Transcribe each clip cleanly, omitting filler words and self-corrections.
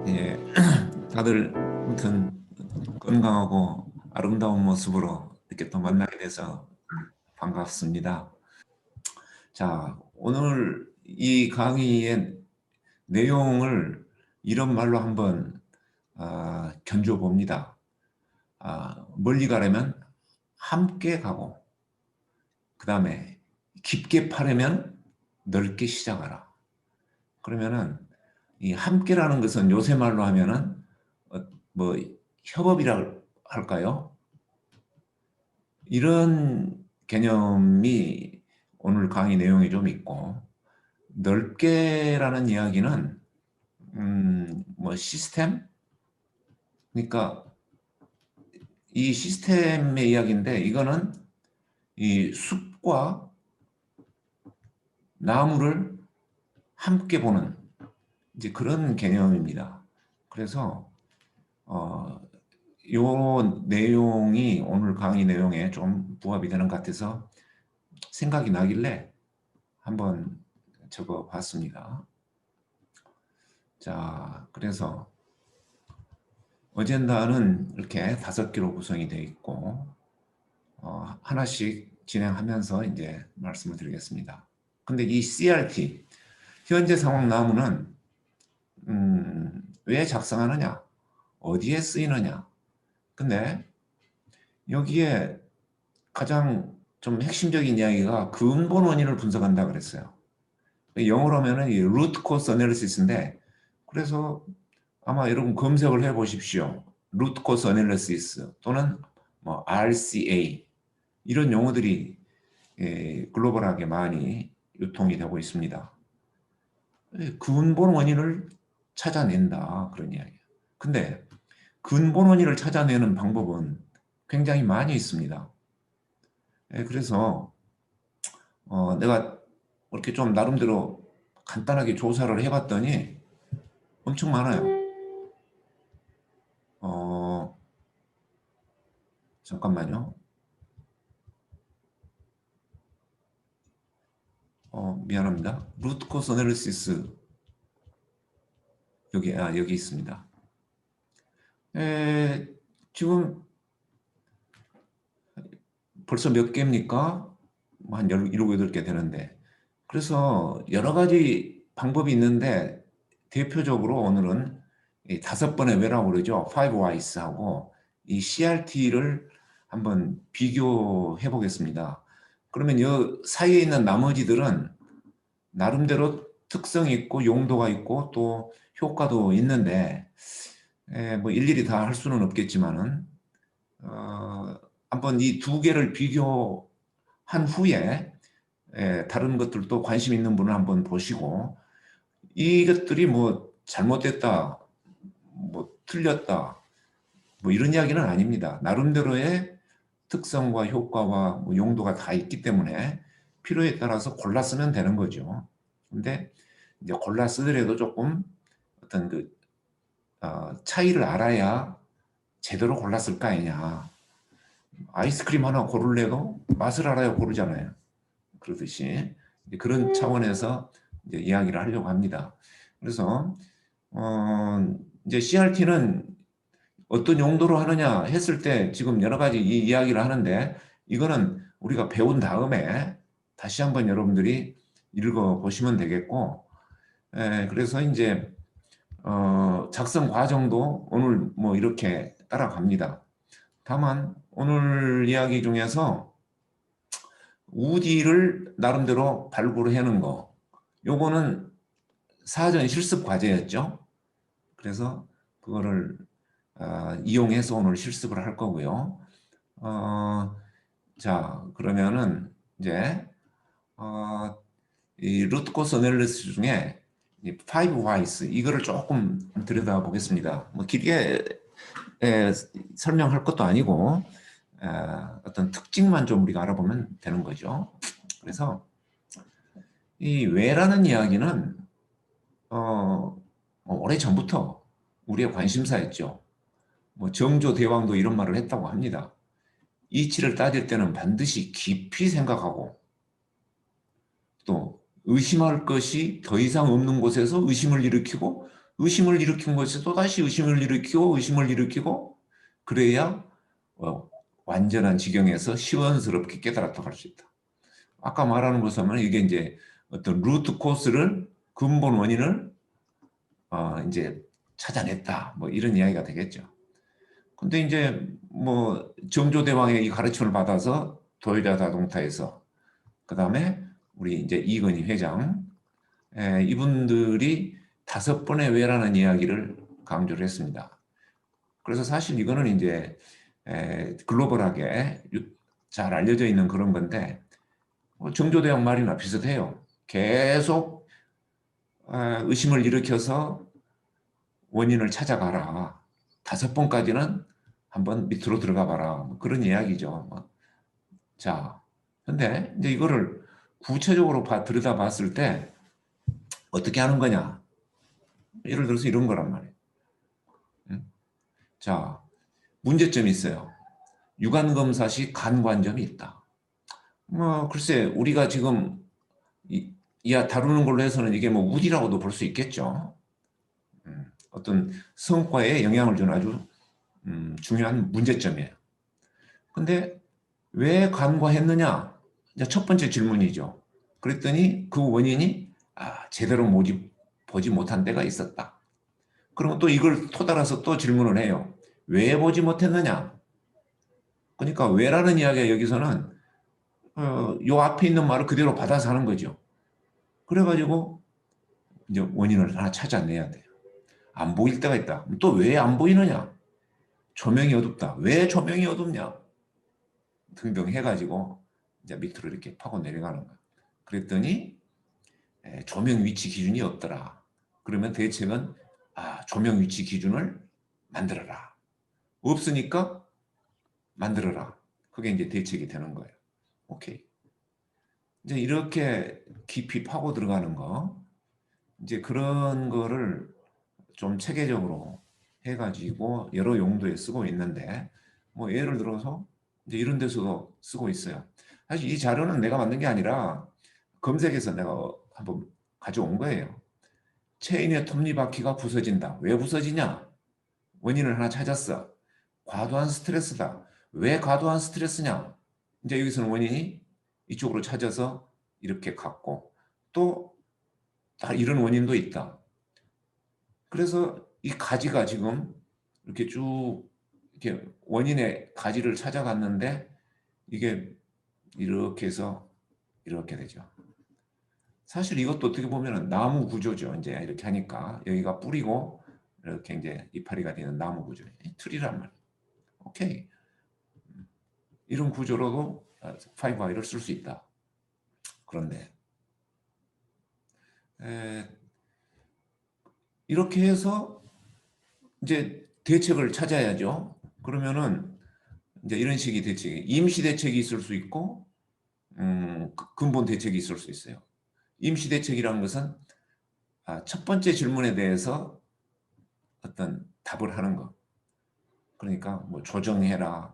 예, 다들 아무튼 건강하고 아름다운 모습으로 이렇게 또 만나게 돼서 반갑습니다. 자, 오늘 이 강의의 내용을 이런 말로 한번 견주어 봅니다. 멀리 가려면 함께 가고, 그 다음에 깊게 파려면 넓게 시작하라. 그러면은 이 함께라는 것은 요새 말로 하면은 뭐 협업이라 할까요? 이런 개념이 오늘 강의 내용에 좀 있고, 넓게라는 이야기는 뭐 시스템? 그러니까 이 시스템의 이야기인데, 이거는 이 숲과 나무를 함께 보는 이제 그런 개념입니다. 그래서 요 내용이 오늘 강의 내용에 좀 부합이 되는 것 같아서 생각이 나길래 한번 적어 봤습니다. 자, 그래서 어젠다는 이렇게 5개로 구성이 되어 있고, 하나씩 진행하면서 이제 말씀을 드리겠습니다. 근데 이 CRT, 현재 상황 나무는, 왜 작성하느냐? 어디에 쓰이느냐? 근데 여기에 가장 좀 핵심적인 이야기가 근본 원인을 분석한다 그랬어요. 영어로 하면은 이 root cause analysis인데, 그래서 아마 여러분 검색을 해 보십시오. root cause analysis 또는 뭐 RCA 이런 용어들이 글로벌하게 많이 유통이 되고 있습니다. 근본 원인을 찾아낸다 그런 이야기예요. 근데 근본 원인을 찾아내는 방법은 굉장히 많이 있습니다. 그래서 내가 이렇게 좀 나름대로 간단하게 조사를 해봤더니 엄청 많아요. 잠깐만요. 미안합니다. 루트 코스 어널리시스 여기 있습니다. 지금 벌써 몇 개입니까? 한 7, 8개 되는데, 그래서 여러 가지 방법이 있는데 대표적으로 오늘은 이 5번의 왜라고 그러죠. 5 whys하고 이 CRT를 한번 비교해 보겠습니다. 그러면 이 사이에 있는 나머지들은 나름대로 특성이 있고 용도가 있고 또 효과도 있는데, 뭐 일일이 다 할 수는 없겠지만은 한번 이 2개를 비교한 후에 다른 것들도 관심 있는 분은 한번 보시고, 이것들이 뭐 잘못됐다, 뭐 틀렸다, 뭐 이런 이야기는 아닙니다. 나름대로의 특성과 효과와 뭐 용도가 다 있기 때문에 필요에 따라서 골라 쓰면 되는 거죠. 근데 이제 골라 쓰더라도 조금 어떤 그 차이를 알아야 제대로 골랐을 거 아니냐. 아이스크림 하나 고르려도 맛을 알아야 고르잖아요. 그러듯이 그런 차원에서 이제 이야기를 하려고 합니다. 그래서 이제 CRT는 어떤 용도로 하느냐 했을 때 지금 여러 가지 이 이야기를 하는데, 이거는 우리가 배운 다음에 다시 한번 여러분들이 읽어보시면 되겠고, 그래서 이제 작성 과정도 오늘 뭐 이렇게 따라갑니다. 다만 오늘 이야기 중에서 우디를 나름대로 발굴해내는 거, 요거는 사전 실습 과제였죠. 그래서 그거를 이용해서 오늘 실습을 할 거고요. 자, 그러면은 이제 이 루트 코스 어널리시스 중에 이 5 whys 이거를 조금 들여다 보겠습니다. 뭐 길게 설명할 것도 아니고 어떤 특징만 좀 우리가 알아보면 되는 거죠. 그래서 이 왜라는 이야기는 오래 전부터 우리의 관심사였죠. 뭐 정조 대왕도 이런 말을 했다고 합니다. 이치를 따질 때는 반드시 깊이 생각하고, 또 의심할 것이 더 이상 없는 곳에서 의심을 일으키고, 의심을 일으킨 것이 또다시 의심을 일으키고 그래야 완전한 지경에서 시원스럽게 깨달았다고 할 수 있다. 아까 말하는 것은 이게 이제 어떤 루트 코스를 근본 원인을 이제 찾아냈다. 뭐 이런 이야기가 되겠죠. 근데 이제 뭐 정조대왕의 이 가르침을 받아서 도요타 자동차에서 그다음에 우리 이제 이건희 회장 이분들이 5번의 왜라는 이야기를 강조를 했습니다. 그래서 사실 이거는 이제 글로벌하게 잘 알려져 있는 그런 건데 정조대왕 말이나 비슷해요. 계속 의심을 일으켜서 원인을 찾아가라. 5번까지는 한번 밑으로 들어가 봐라. 뭐 그런 이야기죠. 자, 근데 이제 이거를 구체적으로 들여다봤을 때 어떻게 하는 거냐? 예를 들어서 이런 거란 말이에요. 자, 문제점이 있어요. 유관검사 시 간관점이 있다. 뭐 글쎄 우리가 지금 다루는 걸로 해서는 이게 뭐 우디라고도 볼 수 있겠죠. 어떤 성과에 영향을 주는 아주 중요한 문제점이에요. 근데 왜 간과했느냐? 첫 번째 질문이죠. 그랬더니 그 원인이 제대로 보지 못한 때가 있었다. 그러면 또 이걸 토달아서 또 질문을 해요. 왜 보지 못했느냐? 그러니까 왜라는 이야기가 여기서는 요 앞에 있는 말을 그대로 받아서 하는 거죠. 그래가지고 이제 원인을 하나 찾아내야 돼요. 안 보일 때가 있다. 또 왜 안 보이느냐? 조명이 어둡다. 왜 조명이 어둡냐? 등등 해가지고 이제 밑으로 이렇게 파고 내려가는 거야. 그랬더니 조명 위치 기준이 없더라. 그러면 대책은 조명 위치 기준을 만들어라. 없으니까 만들어라. 그게 이제 대책이 되는 거예요. 오케이. 이제 이렇게 깊이 파고 들어가는 거, 이제 그런 거를 좀 체계적으로 해가지고 여러 용도에 쓰고 있는데, 뭐 예를 들어서 이제 이런 데서도 쓰고 있어요. 사실 이 자료는 내가 만든 게 아니라 검색해서 내가 한번 가져온 거예요. 체인의 톱니바퀴가 부서진다. 왜 부서지냐? 원인을 하나 찾았어. 과도한 스트레스다. 왜 과도한 스트레스냐? 이제 여기서는 원인이 이쪽으로 찾아서 이렇게 갔고 또 이런 원인도 있다. 그래서 이 가지가 지금 이렇게 쭉 이렇게 원인의 가지를 찾아갔는데 이게 이렇게 해서 이렇게 되죠. 사실 이것도 어떻게 보면 나무 구조죠. 이제 이렇게 하니까 여기가 뿌리고 이렇게 이제 이파리가 되는 나무 구조. 틀이란 말이에요. 오케이. 이런 구조로도 5I를 쓸 수 있다. 그런데 이렇게 해서 이제 대책을 찾아야죠. 그러면은 이제 이런 식의 대책이 임시 대책이 있을 수 있고 근본 대책이 있을 수 있어요. 임시 대책이라는 것은 첫 번째 질문에 대해서 어떤 답을 하는 거. 그러니까 뭐 조정해라,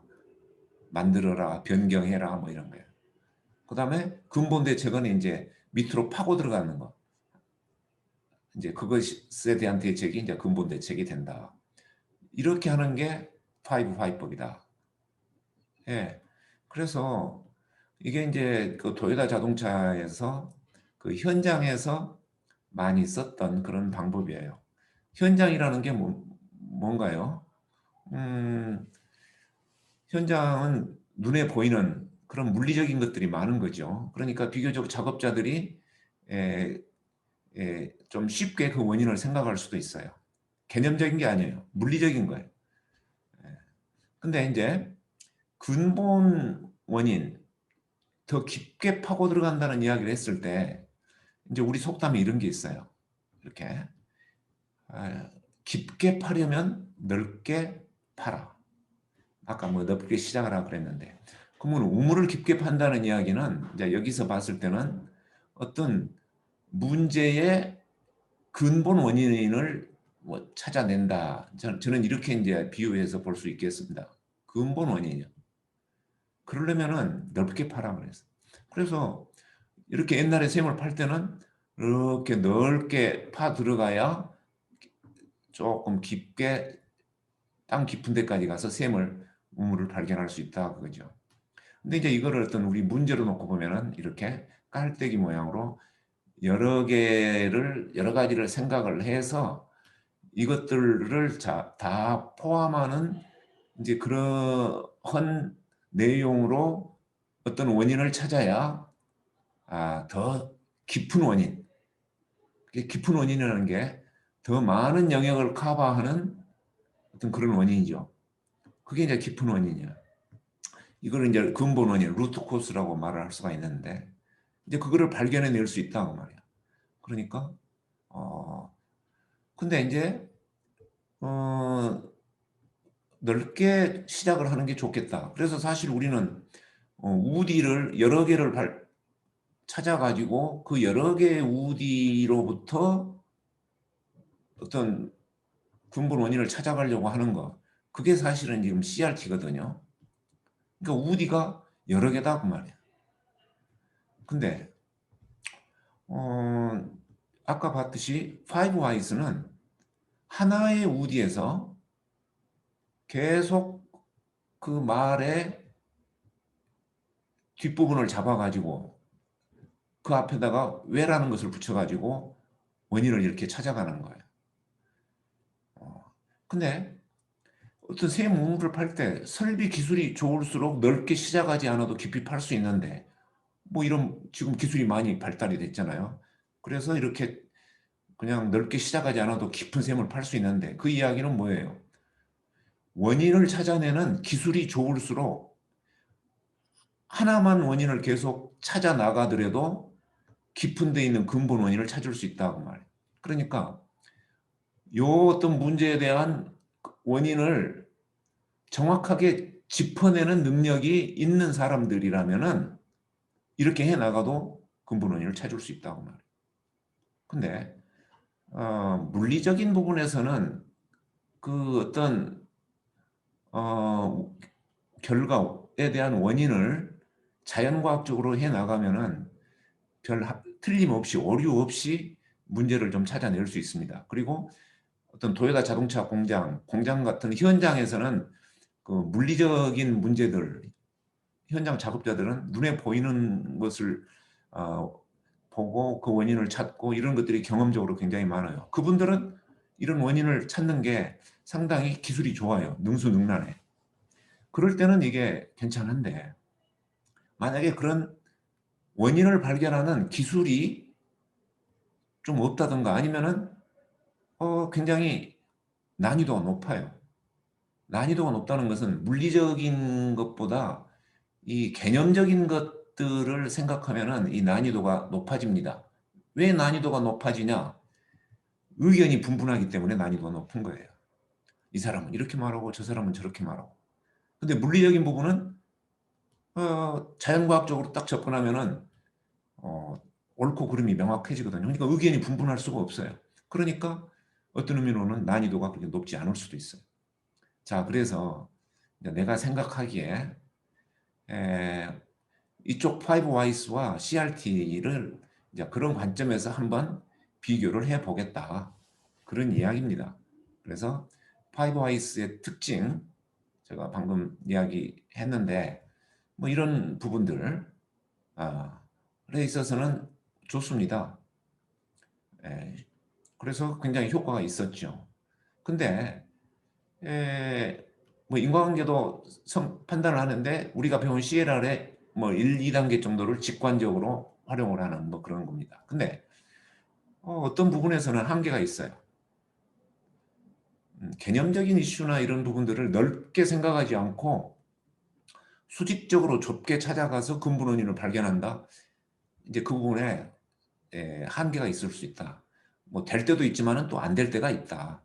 만들어라, 변경해라 뭐 이런 거예요. 그다음에 근본 대책은 이제 밑으로 파고 들어가는 거. 이제 그것에 대한 대책이 이제 근본 대책이 된다. 이렇게 하는 게 5화법이다. 예. 그래서 이게 이제 그 도요타 자동차에서 그 현장에서 많이 썼던 그런 방법이에요. 현장이라는 게 뭔가요? 현장은 눈에 보이는 그런 물리적인 것들이 많은 거죠. 그러니까 비교적 작업자들이 좀 쉽게 그 원인을 생각할 수도 있어요. 개념적인 게 아니에요. 물리적인 거예요. 근데 이제 근본 원인, 더 깊게 파고 들어간다는 이야기를 했을 때 이제 우리 속담에 이런 게 있어요. 이렇게 깊게 파려면 넓게 파라. 아까 뭐 넓게 시작하라 그랬는데 그러면 우물을 깊게 판다는 이야기는 이제 여기서 봤을 때는 어떤 문제의 근본 원인을 뭐 찾아낸다. 저는 이렇게 이제 비유해서 볼 수 있겠습니다. 근본 원인이요. 그러려면은 넓게 파라 그랬어. 그래서 이렇게 옛날에 샘을 팔 때는 이렇게 넓게 파 들어가야 조금 깊게 땅 깊은 데까지 가서 우물을 발견할 수 있다 그거죠. 근데 이제 이거를 어떤 우리 문제로 놓고 보면은 이렇게 깔때기 모양으로 여러 가지를 생각을 해서 이것들을 다 포함하는 이제 그러한 내용으로 어떤 원인을 찾아야 더 깊은 원인, 깊은 원인이라는 게 더 많은 영역을 커버하는 어떤 그런 원인이죠. 그게 이제 깊은 원인이야. 이거를 이제 근본 원인, 루트 코스라고 말을 할 수가 있는데 이제 그거를 발견해낼 수 있다고 말이야. 그러니까 근데 이제 넓게 시작을 하는 게 좋겠다. 그래서 사실 우리는 우디를 여러 개를 찾아가지고 그 여러 개의 우디로부터 어떤 근본 원인을 찾아가려고 하는 거. 그게 사실은 지금 CRT거든요. 그러니까 우디가 여러 개다 그 말이야. 근데 아까 봤듯이 파이브 와이스는 하나의 우디에서 계속 그 말의 뒷부분을 잡아가지고 그 앞에다가 왜라는 것을 붙여가지고 원인을 이렇게 찾아가는 거예요. 근데 어떤 새 문물을 팔 때 설비 기술이 좋을수록 넓게 시작하지 않아도 깊이 팔 수 있는데 뭐 이런 지금 기술이 많이 발달이 됐잖아요. 그래서 이렇게 그냥 넓게 시작하지 않아도 깊은 샘을 팔 수 있는데 그 이야기는 뭐예요? 원인을 찾아내는 기술이 좋을수록 하나만 원인을 계속 찾아 나가더라도 깊은 데 있는 근본 원인을 찾을 수 있다고 말이에요. 그러니까 요 어떤 문제에 대한 원인을 정확하게 짚어내는 능력이 있는 사람들이라면은 이렇게 해 나가도 근본 원인을 찾을 수 있다고 말이에요. 근데 물리적인 부분에서는 그 어떤 결과에 대한 원인을 자연과학적으로 해 나가면은 틀림없이 오류 없이 문제를 좀 찾아낼 수 있습니다. 그리고 어떤 도요타 자동차 공장 같은 현장에서는 그 물리적인 문제들, 현장 작업자들은 눈에 보이는 것을 보고 그 원인을 찾고 이런 것들이 경험적으로 굉장히 많아요. 그분들은 이런 원인을 찾는 게 상당히 기술이 좋아요. 능수능란해. 그럴 때는 이게 괜찮은데 만약에 그런 원인을 발견하는 기술이 좀 없다든가 아니면은 굉장히 난이도가 높아요. 난이도가 높다는 것은 물리적인 것보다 이 개념적인 것들을 생각하면은 이 난이도가 높아집니다. 왜 난이도가 높아지냐? 의견이 분분하기 때문에 난이도가 높은 거예요. 이 사람은 이렇게 말하고 저 사람은 저렇게 말하고. 근데 물리적인 부분은 자연과학적으로 딱 접근하면은 옳고 그름이 명확해지거든요. 그러니까 의견이 분분할 수가 없어요. 그러니까 어떤 의미로는 난이도가 그렇게 높지 않을 수도 있어요. 자, 그래서 내가 생각하기에 이쪽 5Ws와 CRT를 이제 그런 관점에서 한번 비교를 해보겠다. 그런 이야기입니다. 그래서 5Ws의 특징, 제가 방금 이야기했는데 뭐 이런 부분들에 있어서는 좋습니다. 그래서 굉장히 효과가 있었죠. 근데 뭐 인과관계도 판단을 하는데 우리가 배운 CLR의 뭐 1, 2단계 정도를 직관적으로 활용을 하는 뭐 그런 겁니다. 근데 어떤 부분에서는 한계가 있어요. 개념적인 이슈나 이런 부분들을 넓게 생각하지 않고 수직적으로 좁게 찾아가서 근본 원인을 발견한다. 이제 그 부분에 한계가 있을 수 있다. 뭐 될 때도 있지만은 또 안 될 때가 있다.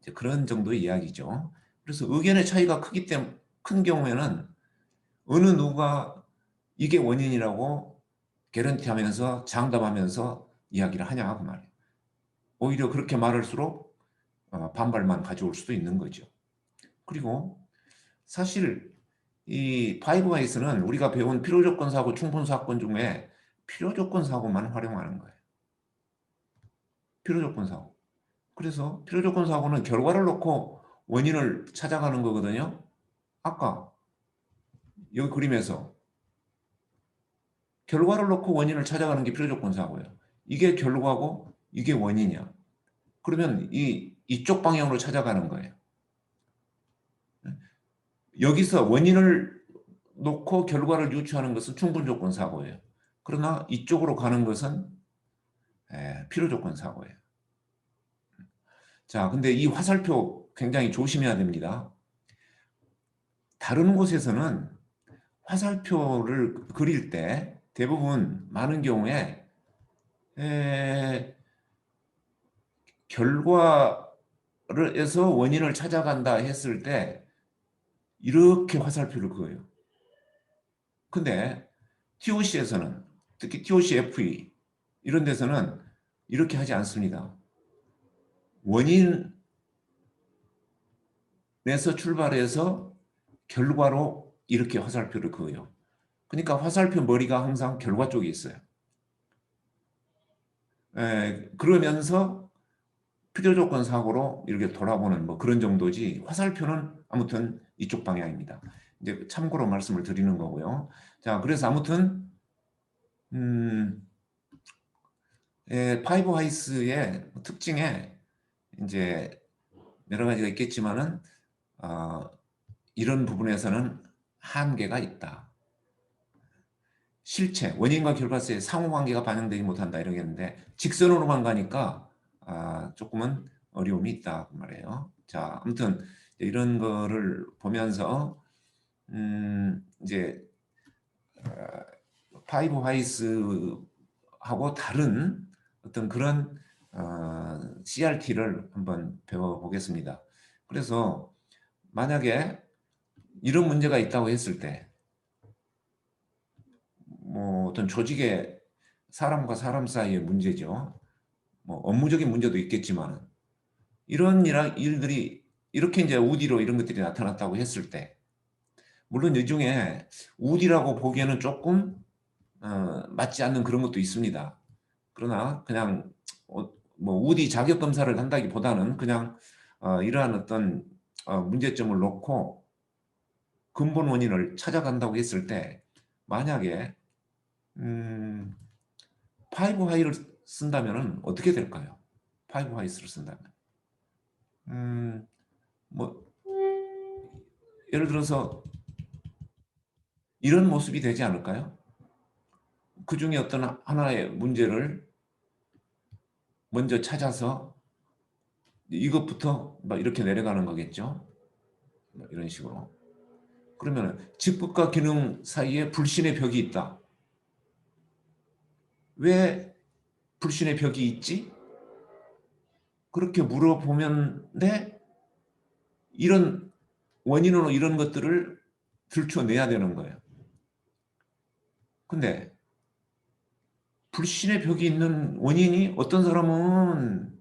이제 그런 정도의 이야기죠. 그래서 의견의 차이가 큰 경우에는 어느 누가 이게 원인이라고 개런티하면서 장담하면서 이야기를 하냐 그 말이에요. 오히려 그렇게 말할수록 반발만 가져올 수도 있는 거죠. 그리고 사실 이 파이브와이스는 우리가 배운 필요조건 사고, 충분 사건 중에 필요조건 사고만 활용하는 거예요. 필요조건 사고. 그래서 필요조건 사고는 결과를 놓고 원인을 찾아가는 거거든요. 아까 여기 그림에서 결과를 놓고 원인을 찾아가는 게 필요조건 사고예요. 이게 결과고 이게 원인이야. 그러면 이쪽 방향으로 찾아가는 거예요. 여기서 원인을 놓고 결과를 유추하는 것은 충분조건 사고예요. 그러나 이쪽으로 가는 것은 필요조건 사고예요. 자, 근데 이 화살표 굉장히 조심해야 됩니다. 다른 곳에서는 화살표를 그릴 때 대부분 많은 경우에 결과에서 원인을 찾아간다 했을 때 이렇게 화살표를 그어요. 근데 TOC에서는 특히 TOC FE 이런 데서는 이렇게 하지 않습니다. 원인에서 출발해서 결과로 이렇게 화살표를 그어요. 그러니까 화살표 머리가 항상 결과 쪽에 있어요. 그러면서 필요조건 사고로 이렇게 돌아보는 뭐 그런 정도지 화살표는 아무튼 이쪽 방향입니다. 이제 참고로 말씀을 드리는 거고요. 자, 그래서 아무튼 파이브 하이스의 특징에 이제 여러 가지가 있겠지만은 이런 부분에서는 한계가 있다. 실체, 원인과 결과세의 상호관계가 반영되지 못한다 이러겠는데 직선으로만 가니까 조금은 어려움이 있다 그 말이에요. 자, 아무튼 이런 거를 보면서 이제 파이브 화이스하고 다른 어떤 그런 CRT를 한번 배워보겠습니다. 그래서 만약에 이런 문제가 있다고 했을 때 뭐 어떤 조직의 사람과 사람 사이의 문제죠. 뭐 업무적인 문제도 있겠지만 이런 일들이 이렇게 이제 우디로 이런 것들이 나타났다고 했을 때 물론 이 중에 우디라고 보기에는 조금 맞지 않는 그런 것도 있습니다. 그러나 그냥 뭐 우디 자격 검사를 한다기보다는 그냥 이러한 어떤 문제점을 놓고 근본 원인을 찾아간다고 했을 때 만약에 파이브 화이를 쓴다면 어떻게 될까요? 파이브 화이스를 쓴다면 뭐 예를 들어서 이런 모습이 되지 않을까요? 그 중에 어떤 하나의 문제를 먼저 찾아서 이것부터 막 이렇게 내려가는 거겠죠. 뭐 이런 식으로. 그러면 직급과 기능 사이에 불신의 벽이 있다. 왜 불신의 벽이 있지? 그렇게 물어보면 이런 원인으로 이런 것들을 들춰내야 되는 거예요. 근데 불신의 벽이 있는 원인이 어떤 사람은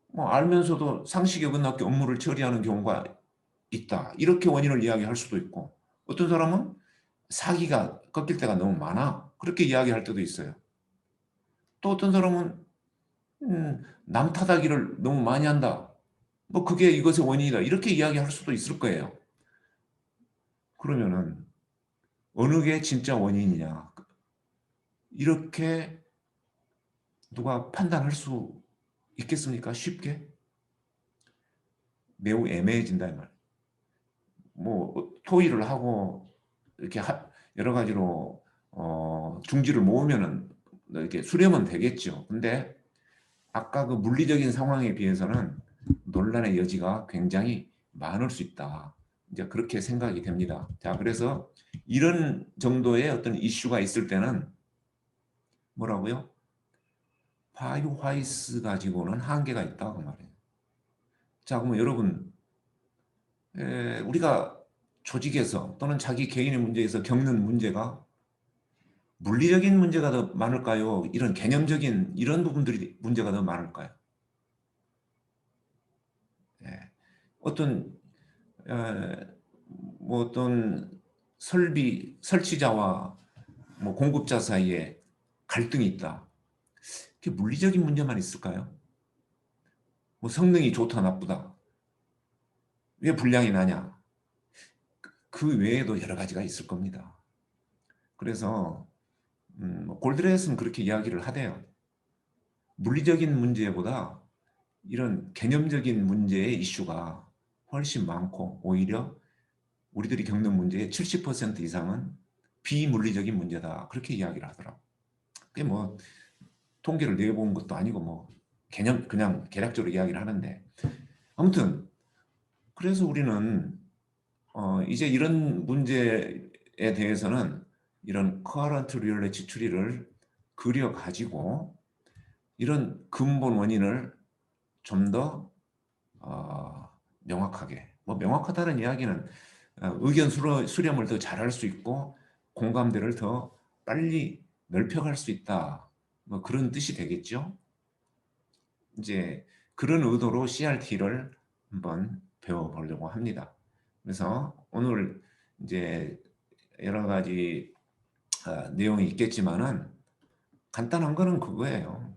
뭐 알면서도 상식에 어긋나게 업무를 처리하는 경우가 있다. 이렇게 원인을 이야기할 수도 있고 어떤 사람은 사기가 꺾일 때가 너무 많아. 그렇게 이야기할 때도 있어요. 또 어떤 사람은 남 탓하기를 너무 많이 한다. 뭐 그게 이것의 원인이다. 이렇게 이야기할 수도 있을 거예요. 그러면은 어느 게 진짜 원인이냐. 이렇게 누가 판단할 수 있겠습니까? 쉽게? 매우 애매해진다 이 말. 뭐 토의를 하고 이렇게 여러 가지로 중지를 모으면은 이렇게 수렴은 되겠죠. 근데 아까 그 물리적인 상황에 비해서는 논란의 여지가 굉장히 많을 수 있다. 이제 그렇게 생각이 됩니다. 자, 그래서 이런 정도의 어떤 이슈가 있을 때는 뭐라고요? 파이브 화이스 가지고는 한계가 있다 그 말이에요. 자, 그러면 여러분 우리가 조직에서 또는 자기 개인의 문제에서 겪는 문제가 물리적인 문제가 더 많을까요? 이런 개념적인 이런 부분들이 문제가 더 많을까요? 예. 어떤 뭐 어떤 설치자와 뭐 공급자 사이에 갈등이 있다. 그게 물리적인 문제만 있을까요? 뭐 성능이 좋다 나쁘다. 왜 불량이 나냐? 그 외에도 여러 가지가 있을 겁니다. 그래서 골드레스는 그렇게 이야기를 하대요. 물리적인 문제보다 이런 개념적인 문제의 이슈가 훨씬 많고 오히려 우리들이 겪는 문제의 70% 이상은 비물리적인 문제다. 그렇게 이야기를 하더라고. 그게 뭐 통계를 내본 것도 아니고 뭐 개념 그냥 개략적으로 이야기를 하는데 아무튼 그래서 우리는 이제 이런 문제에 대해서는 이런 coherent reality 추리를 그려가지고 이런 근본 원인을 좀 더 명확하게 뭐 명확하다는 이야기는 의견 수렴을 더 잘할 수 있고 공감대를 더 빨리 넓혀갈 수 있다. 뭐 그런 뜻이 되겠죠. 이제 그런 의도로 CRT를 한번 배워보려고 합니다. 그래서 오늘 이제 여러 가지 내용이 있겠지만은 간단한 거는 그거예요.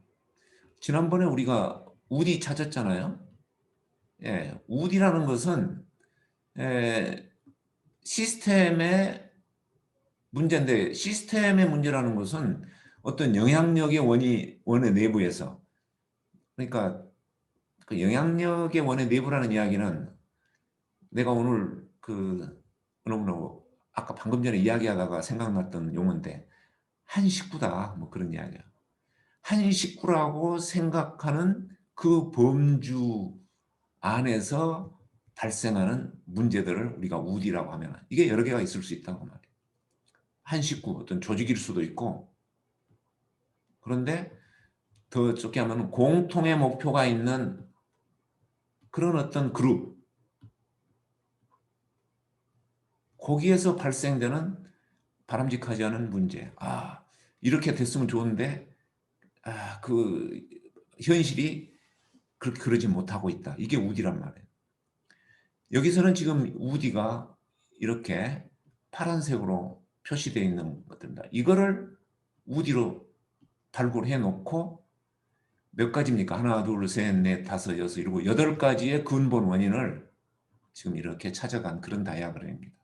지난번에 우리가 우디 찾았잖아요. 예, 우디라는 것은 시스템의 문제인데 시스템의 문제라는 것은 어떤 영향력의 원의 내부에서 그러니까 그 영향력의 원의 내부라는 이야기는 내가 오늘 그 너무너무 아까 방금 전에 이야기하다가 생각났던 용어인데 한 식구다 뭐 그런 이야기야. 한 식구라고 생각하는 그 범주 안에서 발생하는 문제들을 우리가 우디라고 하면 이게 여러 개가 있을 수 있다고 말이에요. 한 식구 어떤 조직일 수도 있고 그런데 더 좁게 하면 공통의 목표가 있는 그런 어떤 그룹 거기에서 발생되는 바람직하지 않은 문제. 이렇게 됐으면 좋은데 그 현실이 그렇게 그러지 못하고 있다. 이게 우디란 말이에요. 여기서는 지금 우디가 이렇게 파란색으로 표시되어 있는 것들입니다. 이거를 우디로 발굴해 놓고 몇 가지입니까? 하나, 둘, 셋, 넷, 다섯, 여섯, 일곱, 여덟 가지의 근본 원인을 지금 이렇게 찾아간 그런 다이아그램입니다.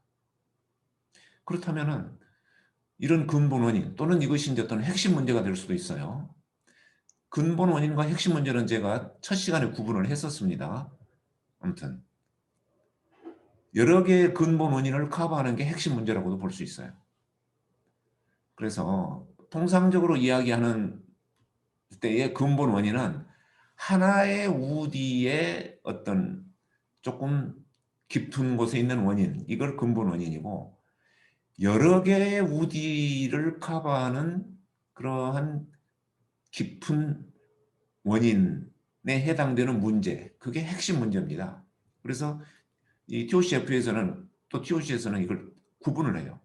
그렇다면은 이런 근본 원인 또는 이것이 이제 어떤 핵심 문제가 될 수도 있어요. 근본 원인과 핵심 문제는 제가 첫 시간에 구분을 했었습니다. 아무튼 여러 개의 근본 원인을 커버하는 게 핵심 문제라고도 볼 수 있어요. 그래서 통상적으로 이야기하는 때의 근본 원인은 하나의 우디의 어떤 조금 깊은 곳에 있는 원인, 이걸 근본 원인이고 여러 개의 우디를 커버하는 그러한 깊은 원인에 해당되는 문제, 그게 핵심 문제입니다. 그래서 이 TOCF에서는 또 TOC에서는 이걸 구분을 해요.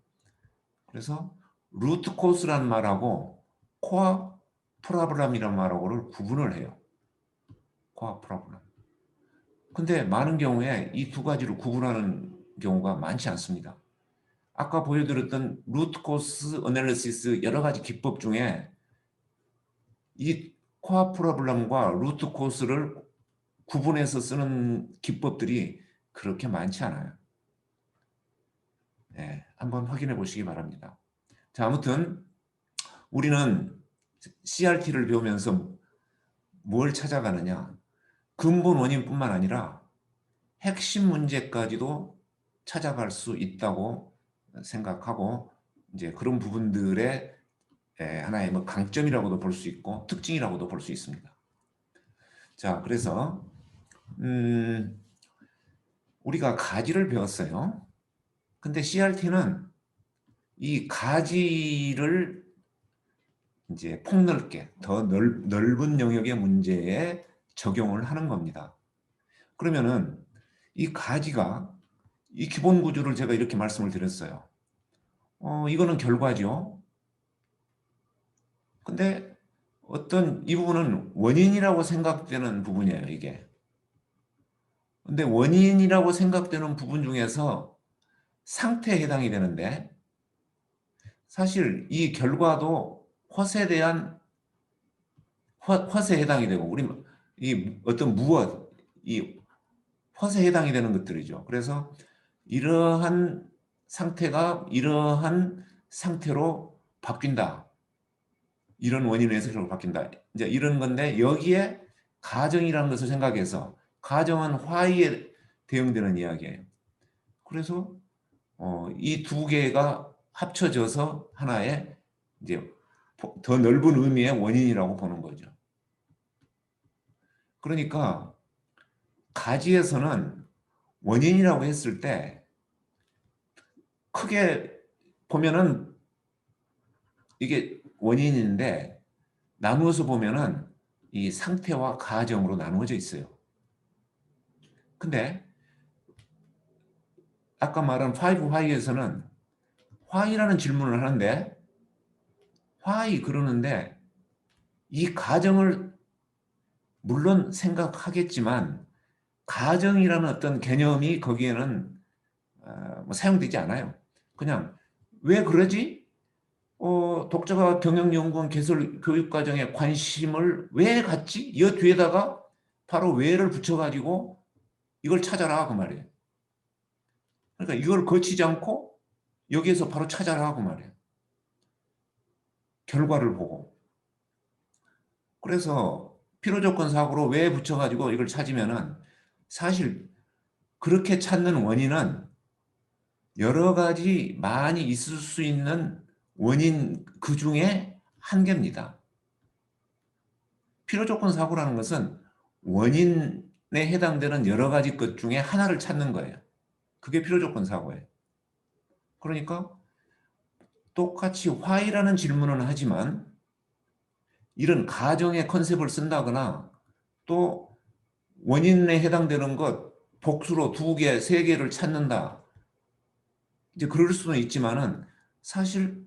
그래서 루트 코스라는 말하고 코어 프로블럼이라는 말하고를 구분을 해요. 코어 프로블럼. 근데 많은 경우에 이 두 가지를 구분하는 경우가 많지 않습니다. 아까 보여드렸던 루트 코스 어널리시스 여러 가지 기법 중에 이 코어 프로블럼과 루트 코스를 구분해서 쓰는 기법들이 그렇게 많지 않아요. 네, 한번 확인해 보시기 바랍니다. 자, 아무튼 우리는 CRT를 배우면서 뭘 찾아가느냐? 근본 원인뿐만 아니라 핵심 문제까지도 찾아갈 수 있다고 생각하고 이제 그런 부분들의 하나의 뭐 강점이라고도 볼 수 있고 특징이라고도 볼 수 있습니다. 자, 그래서 우리가 가지를 배웠어요. 근데 CRT는 이 가지를 이제 폭넓게 더 넓은 영역의 문제에 적용을 하는 겁니다. 그러면은 이 가지가 이 기본 구조를 제가 이렇게 말씀을 드렸어요. 이거는 결과죠. 근데 어떤 이 부분은 원인이라고 생각되는 부분이에요, 이게. 근데 원인이라고 생각되는 부분 중에서 상태에 해당이 되는데 사실 이 결과도 허세에 대한 허세에 해당이 되고 우리 이 어떤 무엇 이 헛에 해당이 되는 것들이죠. 그래서 이러한 상태가 이러한 상태로 바뀐다. 이런 원인의 해석으로 바뀐다. 이제 이런 건데 여기에 가정이라는 것을 생각해서 가정은 화의에 대응되는 이야기예요. 그래서 이 두 개가 합쳐져서 하나의 이제 더 넓은 의미의 원인이라고 보는 거죠. 그러니까 가지에서는 원인이라고 했을 때 크게 보면은 이게 원인인데 나누어서 보면은 이 상태와 가정으로 나누어져 있어요. 근데 아까 말한 5Why에서는 Why라는 질문을 하는데 Why 그러는데 이 가정을 물론 생각하겠지만 가정이라는 어떤 개념이 거기에는 뭐 사용되지 않아요. 그냥 왜 그러지? 독자가 경영연구원 개설 교육과정에 관심을 왜 갖지? 이 뒤에다가 바로 왜를 붙여가지고 이걸 찾아라 그 말이에요. 그러니까 이걸 거치지 않고 여기에서 바로 찾아라 그 말이에요. 결과를 보고. 그래서 필요조건 사고로 왜 붙여가지고 이걸 찾으면은 사실 그렇게 찾는 원인은 여러 가지 많이 있을 수 있는 원인 그 중에 한 개입니다. 필요조건 사고라는 것은 원인에 해당되는 여러 가지 것 중에 하나를 찾는 거예요. 그게 필요조건 사고예요. 그러니까 똑같이 why라는 질문은 하지만 이런 가정의 컨셉을 쓴다거나 또 원인에 해당되는 것 복수로 2개, 3개를 찾는다. 이제 그럴 수는 있지만은 사실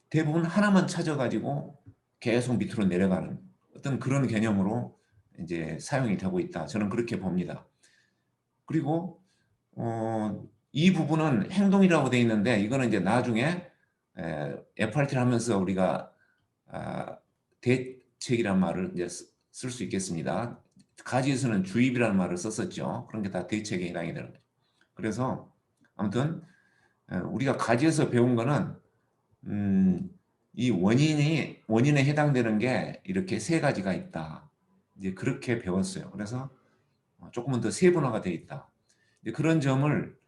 대부분 하나만 찾아가지고 계속 밑으로 내려가는 어떤 그런 개념으로 이제 사용이 되고 있다. 저는 그렇게 봅니다. 그리고 이 부분은 행동이라고 되어 있는데 이거는 이제 나중에 FRT를 하면서 우리가 대책이란 말을 이제 쓸 수 있겠습니다. 가지에서는 주입이라는 말을 썼었죠. 그런 게 다 대책에 해당이 되는 거죠. 그래서 아무튼 우리가 가지에서 배운 거는 이 원인에 해당되는 게 이렇게 3가지가 있다. 이제 그렇게 배웠어요. 그래서 조금은 더 세분화가 되어 있다. 이제 그런 점을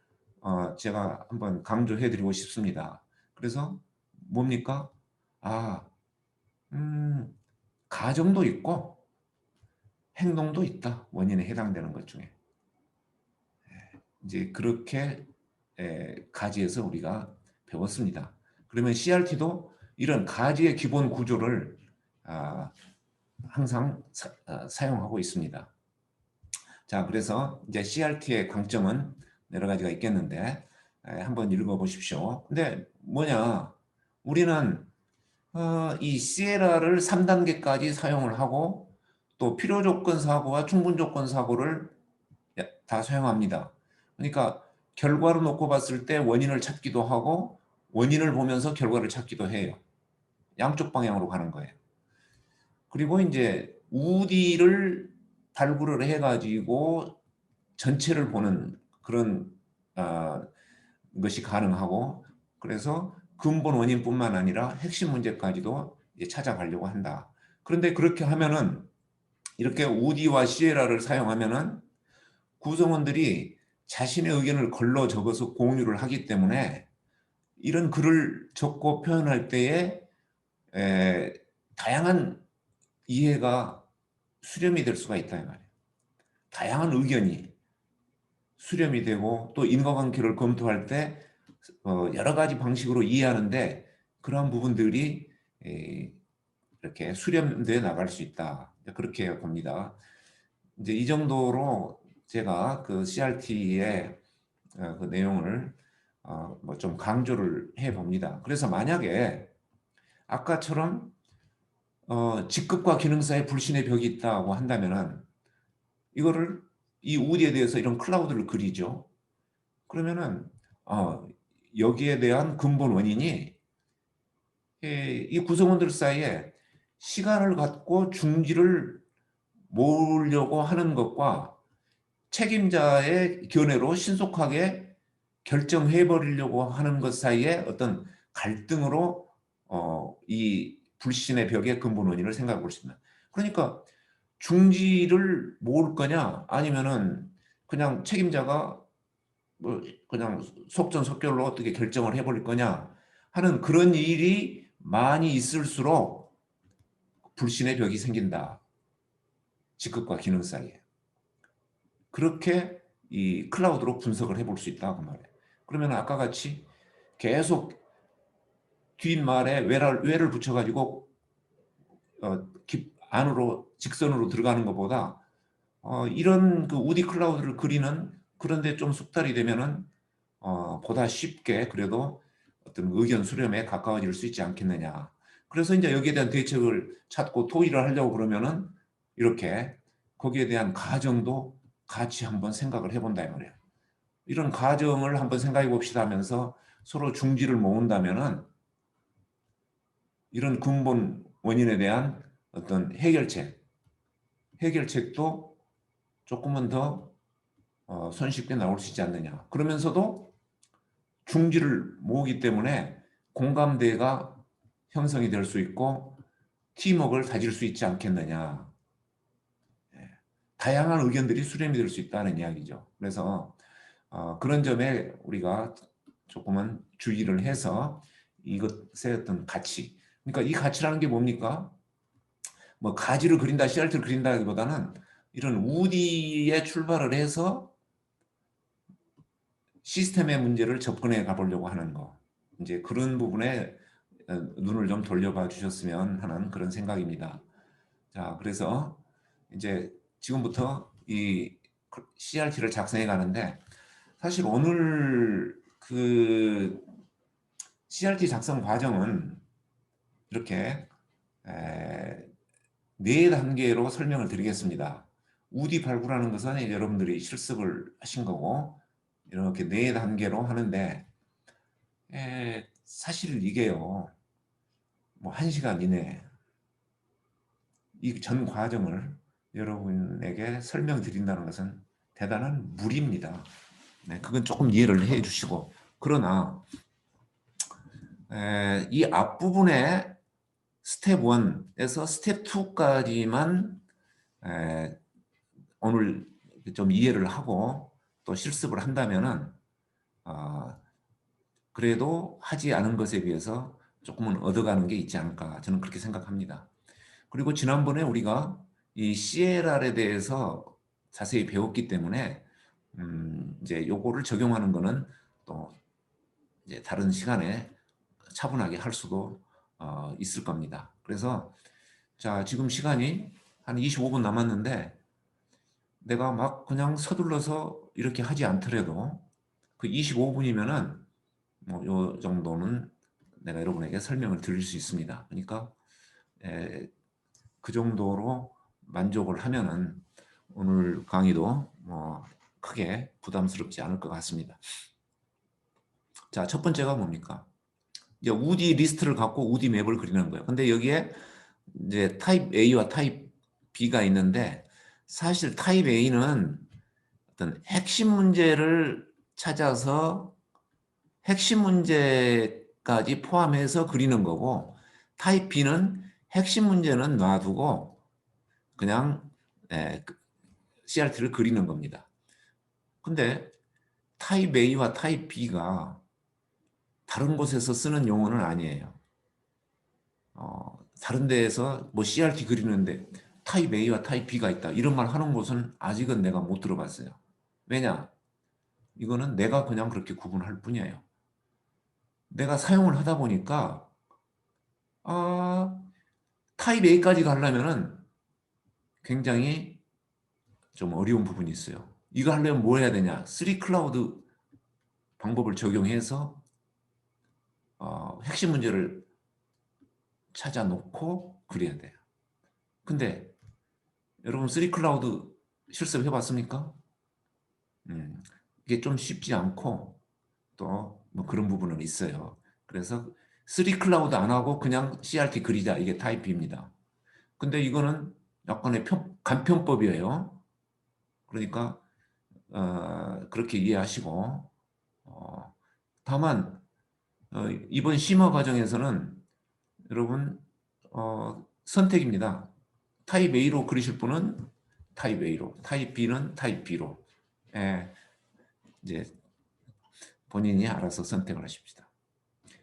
제가 한번 강조해 드리고 싶습니다. 그래서 뭡니까? 가정도 있고 행동도 있다. 원인에 해당되는 것 중에. 이제 그렇게 가지에서 우리가 배웠습니다. 그러면 CRT도 이런 가지의 기본 구조를 항상 사용하고 있습니다. 자, 그래서 이제 CRT의 강점은 여러 가지가 있겠는데 한번 읽어보십시오. 근데 뭐냐? 우리는 이 시에라를 3단계까지 사용을 하고 또 필요조건 사고와 충분조건 사고를 다 사용합니다. 그러니까 결과로 놓고 봤을 때 원인을 찾기도 하고 원인을 보면서 결과를 찾기도 해요. 양쪽 방향으로 가는 거예요. 그리고 이제 우디를 발굴을 해가지고 전체를 보는 그런 것이 가능하고 그래서 근본 원인뿐만 아니라 핵심 문제까지도 이제 찾아가려고 한다. 그런데 그렇게 하면은 이렇게 우디와 시에라를 사용하면은 구성원들이 자신의 의견을 걸러 적어서 공유를 하기 때문에 이런 글을 적고 표현할 때에 다양한 이해가 수렴이 될 수가 있다 이 말이에요. 다양한 의견이 수렴이 되고 또 인과관계를 검토할 때 여러 가지 방식으로 이해하는데 그러한 부분들이 이렇게 수렴돼 나갈 수 있다. 그렇게 봅니다. 이제 이 정도로 제가 그 CRT의 그 내용을 뭐 좀 강조를 해 봅니다. 그래서 만약에 아까처럼 직급과 기능사의 불신의 벽이 있다고 한다면은 이거를 이 우디에 대해서 이런 클라우드를 그리죠. 그러면은 여기에 대한 근본 원인이 이 구성원들 사이에 시간을 갖고 중지를 모으려고 하는 것과 책임자의 견해로 신속하게 결정해 버리려고 하는 것 사이에 어떤 갈등으로 이 불신의 벽의 근본 원인을 생각해 볼 수 있습니다. 그러니까 중지를 모을 거냐 아니면은 그냥 책임자가 뭐 그냥 속전속결로 어떻게 결정을 해버릴 거냐 하는 그런 일이 많이 있을수록 불신의 벽이 생긴다. 직급과 기능 사이에. 그렇게 이 클라우드로 분석을 해볼 수 있다 그 말이에요. 그러면 아까 같이 계속 뒷말에 외를 붙여가지고 안으로 직선으로 들어가는 것보다 이런 그 우디 클라우드를 그리는 그런데 좀 숙달이 되면은 보다 쉽게 그래도 어떤 의견 수렴에 가까워질 수 있지 않겠느냐. 그래서 이제 여기에 대한 대책을 찾고 토의를 하려고 그러면은 이렇게 거기에 대한 가정도 같이 한번 생각을 해본다 이 말이에요. 이런 가정을 한번 생각해 봅시다 하면서 서로 중지를 모은다면은 이런 근본 원인에 대한 어떤 해결책도 조금은 더 손쉽게 나올 수 있지 않느냐. 그러면서도 중지를 모으기 때문에 공감대가 형성이 될 수 있고 팀워크를 다질 수 있지 않겠느냐. 다양한 의견들이 수렴이 될 수 있다는 이야기죠. 그래서 그런 점에 우리가 조금은 주의를 해서 이것의 어떤 가치. 그러니까 이 가치라는 게 뭡니까? 뭐 가지를 그린다, 씨알트를 그린다기보다는 이런 우디에 출발을 해서 시스템의 문제를 접근해 가보려고 하는 거. 이제 그런 부분에 눈을 좀 돌려봐 주셨으면 하는 그런 생각입니다. 자, 그래서 이제 지금부터 이 CRT를 작성해 가는데 사실 오늘 그 CRT 작성 과정은 이렇게 네 단계로 설명을 드리겠습니다. 우디 발굴하는 것은 여러분들이 실습을 하신 거고 이렇게 네 단계로 하는데 사실 이게요. 뭐 1시간 이내에 이 전 과정을 여러분에게 설명드린다는 것은 대단한 무리입니다. 네, 그건 조금 이해를 해 주시고 그러나 이 앞부분에 스텝 1에서 스텝 2까지만 오늘 좀 이해를 하고 또 실습을 한다면은 그래도 하지 않은 것에 비해서 조금은 얻어가는 게 있지 않을까 저는 그렇게 생각합니다. 그리고 지난번에 우리가 이 CLR에 대해서 자세히 배웠기 때문에 이제 요거를 적용하는 거는 또 이제 다른 시간에 차분하게 할 수도 있을 겁니다. 그래서 자 지금 시간이 한 25분 남았는데 내가 막 그냥 서둘러서 이렇게 하지 않더라도 그 25분이면은 뭐 요 정도는 내가 여러분에게 설명을 드릴 수 있습니다. 그러니까 그 정도로 만족을 하면은 오늘 강의도 뭐 크게 부담스럽지 않을 것 같습니다. 자, 첫 번째가 뭡니까? 이제 우디 리스트를 갖고 우디 맵을 그리는 거예요. 근데 여기에 이제 타입 A와 타입 B가 있는데 사실 타입 A는 어떤 핵심 문제를 찾아서 핵심 문제까지 포함해서 그리는 거고 타입 B는 핵심 문제는 놔두고 그냥 CRT를 그리는 겁니다. 근데 타입 A와 타입 B가 다른 곳에서 쓰는 용어는 아니에요. 다른 데에서 뭐 CRT 그리는데 타입 A와 타입 B가 있다. 이런 말 하는 곳은 아직은 내가 못 들어봤어요. 왜냐? 이거는 내가 그냥 그렇게 구분할 뿐이에요. 내가 사용을 하다 보니까 타입 A까지 가려면은 굉장히 좀 어려운 부분이 있어요. 이거 하려면 뭐 해야 되냐? 3클라우드 방법을 적용해서 핵심 문제를 찾아놓고 그려야 돼요. 근데 여러분 3클라우드 실습해 봤습니까? 이게 좀 쉽지 않고 또 뭐 그런 부분은 있어요. 그래서 3클라우드 안 하고 그냥 CRT 그리자 이게 타입 B입니다. 근데 이거는 약간의 간편법이에요. 그러니까 그렇게 이해하시고, 다만 이번 심화 과정에서는 여러분 선택입니다. 타입 A로 그리실 분은 타입 A로, 타입 B는 타입 B로, 예, 이제 본인이 알아서 선택을 하십시다.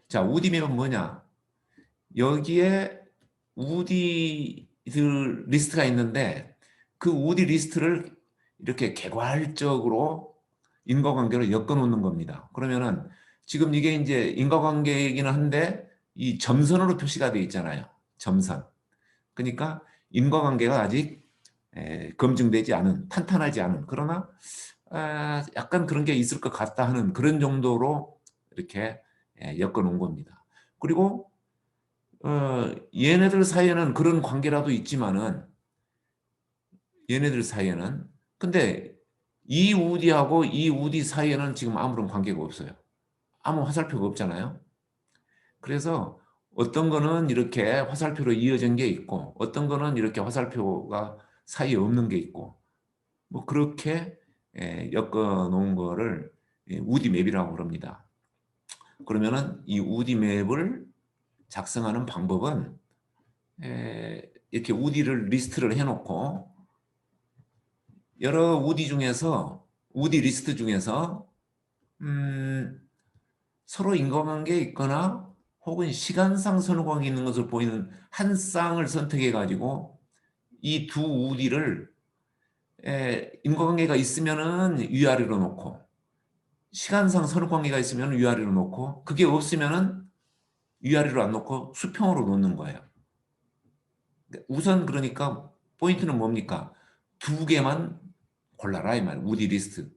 자, 우디 맵은 뭐냐? 여기에 우디들 리스트가 있는데 그 우디 리스트를 이렇게 개괄적으로 인과관계로 엮어 놓는 겁니다. 그러면은 지금 이게 이제 인과관계이기는 한데 이 점선으로 표시가 되어 있잖아요. 점선. 그러니까 인과관계가 아직 검증되지 않은, 탄탄하지 않은, 그러나 약간 그런 게 있을 것 같다 하는 그런 정도로 이렇게 엮어 놓은 겁니다. 그리고 얘네들 사이에는 그런 관계라도 있지만은 얘네들 사이에는 근데 이 우디하고 이 우디 사이에는 지금 아무런 관계가 없어요. 아무 화살표가 없잖아요. 그래서 어떤 거는 이렇게 화살표로 이어진 게 있고 어떤 거는 이렇게 화살표가 사이에 없는 게 있고 뭐 그렇게 엮어 놓은 거를 우디 맵이라고 그럽니다. 그러면은 이 우디 맵을 작성하는 방법은 이렇게 우디를 리스트를 해놓고 여러 우디 리스트 중에서 서로 인과관계 있거나 혹은 시간상 선후관계 있는 것을 보이는 한 쌍을 선택해 가지고 이 두 우디를 인과관계가 있으면은 위아래로 놓고 시간상 선후관계가 있으면 위아래로 놓고 그게 없으면은 위아래로 안 놓고 수평으로 놓는 거예요. 우선 그러니까 포인트는 뭡니까? 두 개만 골라라 이 말이에요. 우디 리스트.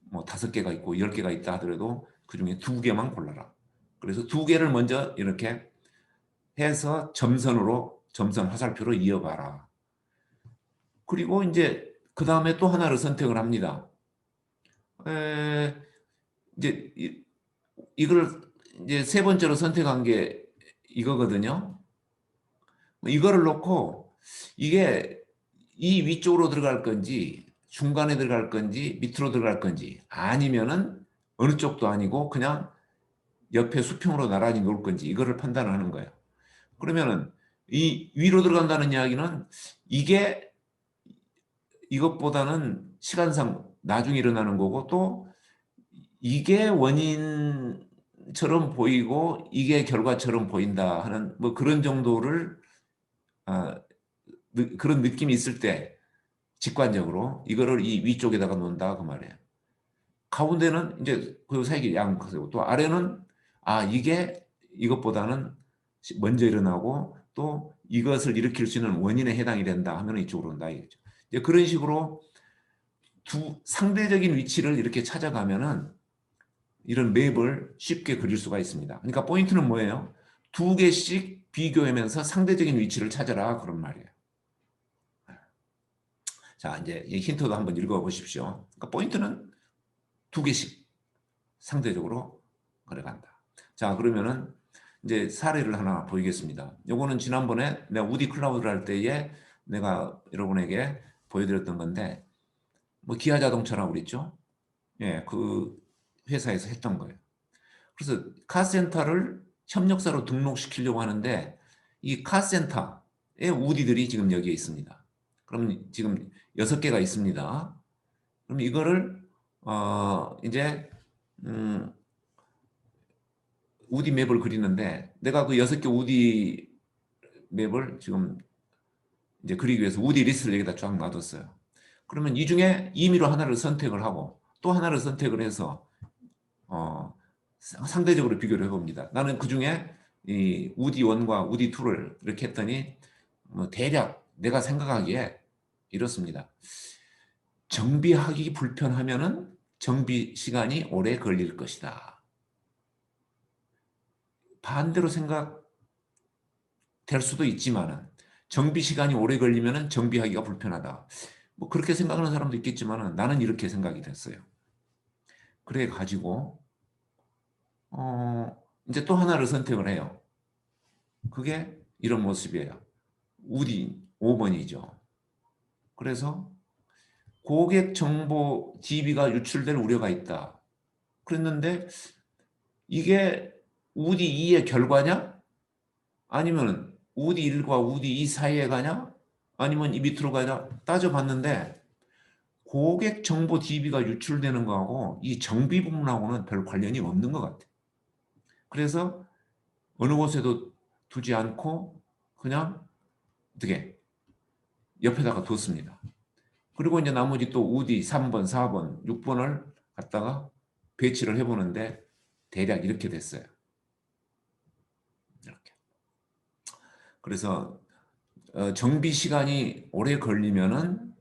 뭐 5개가 있고 10개가 있다 하더라도 그중에 2개만 골라라. 그래서 2개를 먼저 이렇게 해서 점선 화살표로 이어가라. 그리고 이제 그 다음에 또 하나를 선택을 합니다. 에, 이제 이걸 이제 세 번째로 선택한 게 이거거든요. 이거를 놓고 이게 이 위쪽으로 들어갈 건지 중간에 들어갈 건지 밑으로 들어갈 건지 아니면은 어느 쪽도 아니고 그냥 옆에 수평으로 나란히 놓을 건지 이거를 판단하는 거예요. 그러면은 이 위로 들어간다는 이야기는 이게 이것보다는 시간상 나중에 일어나는 거고 또 이게 원인처럼 보이고 이게 결과처럼 보인다 하는 뭐 그런 정도를 아, 그런 느낌이 있을 때 직관적으로 이거를 이 위쪽에다가 놓는다 그 말이에요. 가운데는 이제 그 색이 양크고 또 아래는 이게 이것보다는 먼저 일어나고 또 이것을 일으킬 수 있는 원인에 해당이 된다 하면 이쪽으로 온다 이거죠. 이제 그런 식으로 두 상대적인 위치를 이렇게 찾아가면은 이런 맵을 쉽게 그릴 수가 있습니다. 그러니까 포인트는 뭐예요? 2개씩 비교하면서 상대적인 위치를 찾아라 그런 말이에요. 자, 이제 이 힌트도 한번 읽어 보십시오. 그러니까 포인트는 2개씩 상대적으로 걸어간다. 자, 그러면은 이제 사례를 하나 보이겠습니다. 요거는 지난번에 내가 우디 클라우드를 할 때에 내가 여러분에게 보여드렸던 건데, 뭐 기아 자동차라고 그랬죠? 예, 그 회사에서 했던 거예요. 그래서 카센터를 협력사로 등록시키려고 하는데 이 카센터의 우디들이 지금 여기에 있습니다. 그럼 지금 6개가 있습니다. 그럼 이거를 이제 음, 우디 맵을 그리는데 내가 그 6개 우디 맵을 지금 이제 그리기 위해서 우디 리스트를 여기다 쫙 놔뒀어요. 그러면 이 중에 임의로 하나를 선택을 하고 또 하나를 선택을 해서 어, 상대적으로 비교를 해봅니다. 나는 그 중에 이 우디 1과 우디 2를 이렇게 했더니 뭐 대략 내가 생각하기에 이렇습니다. 정비하기 불편하면은 정비 시간이 오래 걸릴 것이다. 반대로 생각될 수도 있지만은 정비 시간이 오래 걸리면은 정비하기가 불편하다. 뭐 그렇게 생각하는 사람도 있겠지만은 나는 이렇게 생각이 됐어요. 그래 가지고 이제 또 하나를 선택을 해요. 그게 이런 모습이에요. 우디 5번이죠. 그래서 고객 정보 DB가 유출될 우려가 있다. 그랬는데 이게 우디 2의 결과냐? 아니면 우디 1과 우디 2 사이에 가냐? 아니면 이 밑으로 가냐? 따져봤는데 고객 정보 DB가 유출되는 거하고 이 정비 부분하고는 별 관련이 없는 것 같아요. 그래서 어느 곳에도 두지 않고 그냥 어떻게 옆에다가 뒀습니다. 그리고 이제 나머지 또 우디 3번, 4번, 6번을 갖다가 배치를 해보는데 대략 이렇게 됐어요. 이렇게. 그래서 정비 시간이 오래 걸리면은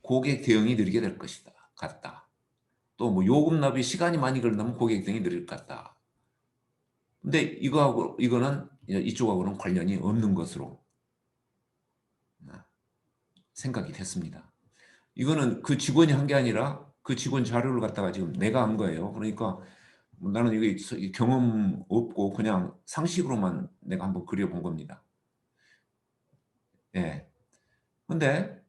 고객 대응이 느리게 될 것이다. 같다. 또 뭐 요금 납입 시간이 많이 걸리면 고객 대응이 느릴 것 같다. 근데 이거하고 이거는 이쪽하고는 관련이 없는 것으로 생각이 됐습니다. 이거는 그 직원이 한 게 아니라 그 직원 자료를 갖다가 지금 내가 한 거예요. 그러니까 나는 이게 경험 없고 그냥 상식으로만 내가 한번 그려본 겁니다. 예. 근데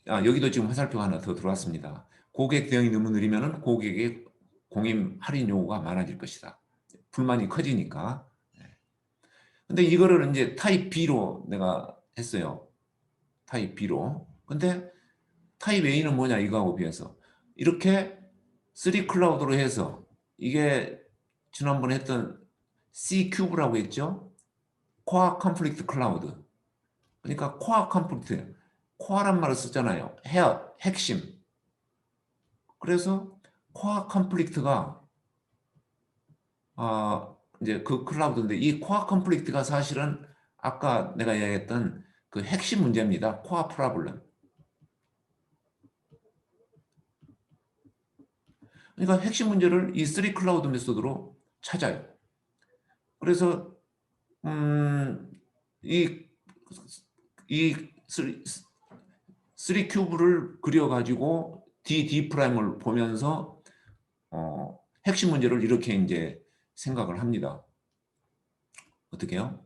여기도 지금 화살표가 하나 더 들어왔습니다. 고객 대응이 너무 느리면 고객의 공임 할인 요구가 많아질 것이다. 불만이 커지니까. 근데 이거를 이제 타입 B로 내가 했어요. 타입 B로. 근데 타입 A는 뭐냐 이거하고 비해서 이렇게 3 클라우드로 해서 이게 지난번에 했던 C 큐브라고 했죠. 코어 컴플리트 클라우드. 그러니까 코어 컴플리트, 코어란 말을 썼잖아요. 핵심. 그래서 코어 컴플리트가 이제 그 클라우드인데 이 코어 컴플리트가 사실은 아까 내가 이야기했던 그 핵심 문제입니다. 코어 프로블럼. 그러니까 핵심 문제를 이 3 클라우드 메소드로 찾아요. 그래서 이 3 큐브를 그려가지고 D 프라임을 보면서 핵심 문제를 이렇게 이제 생각을 합니다. 어떻게요?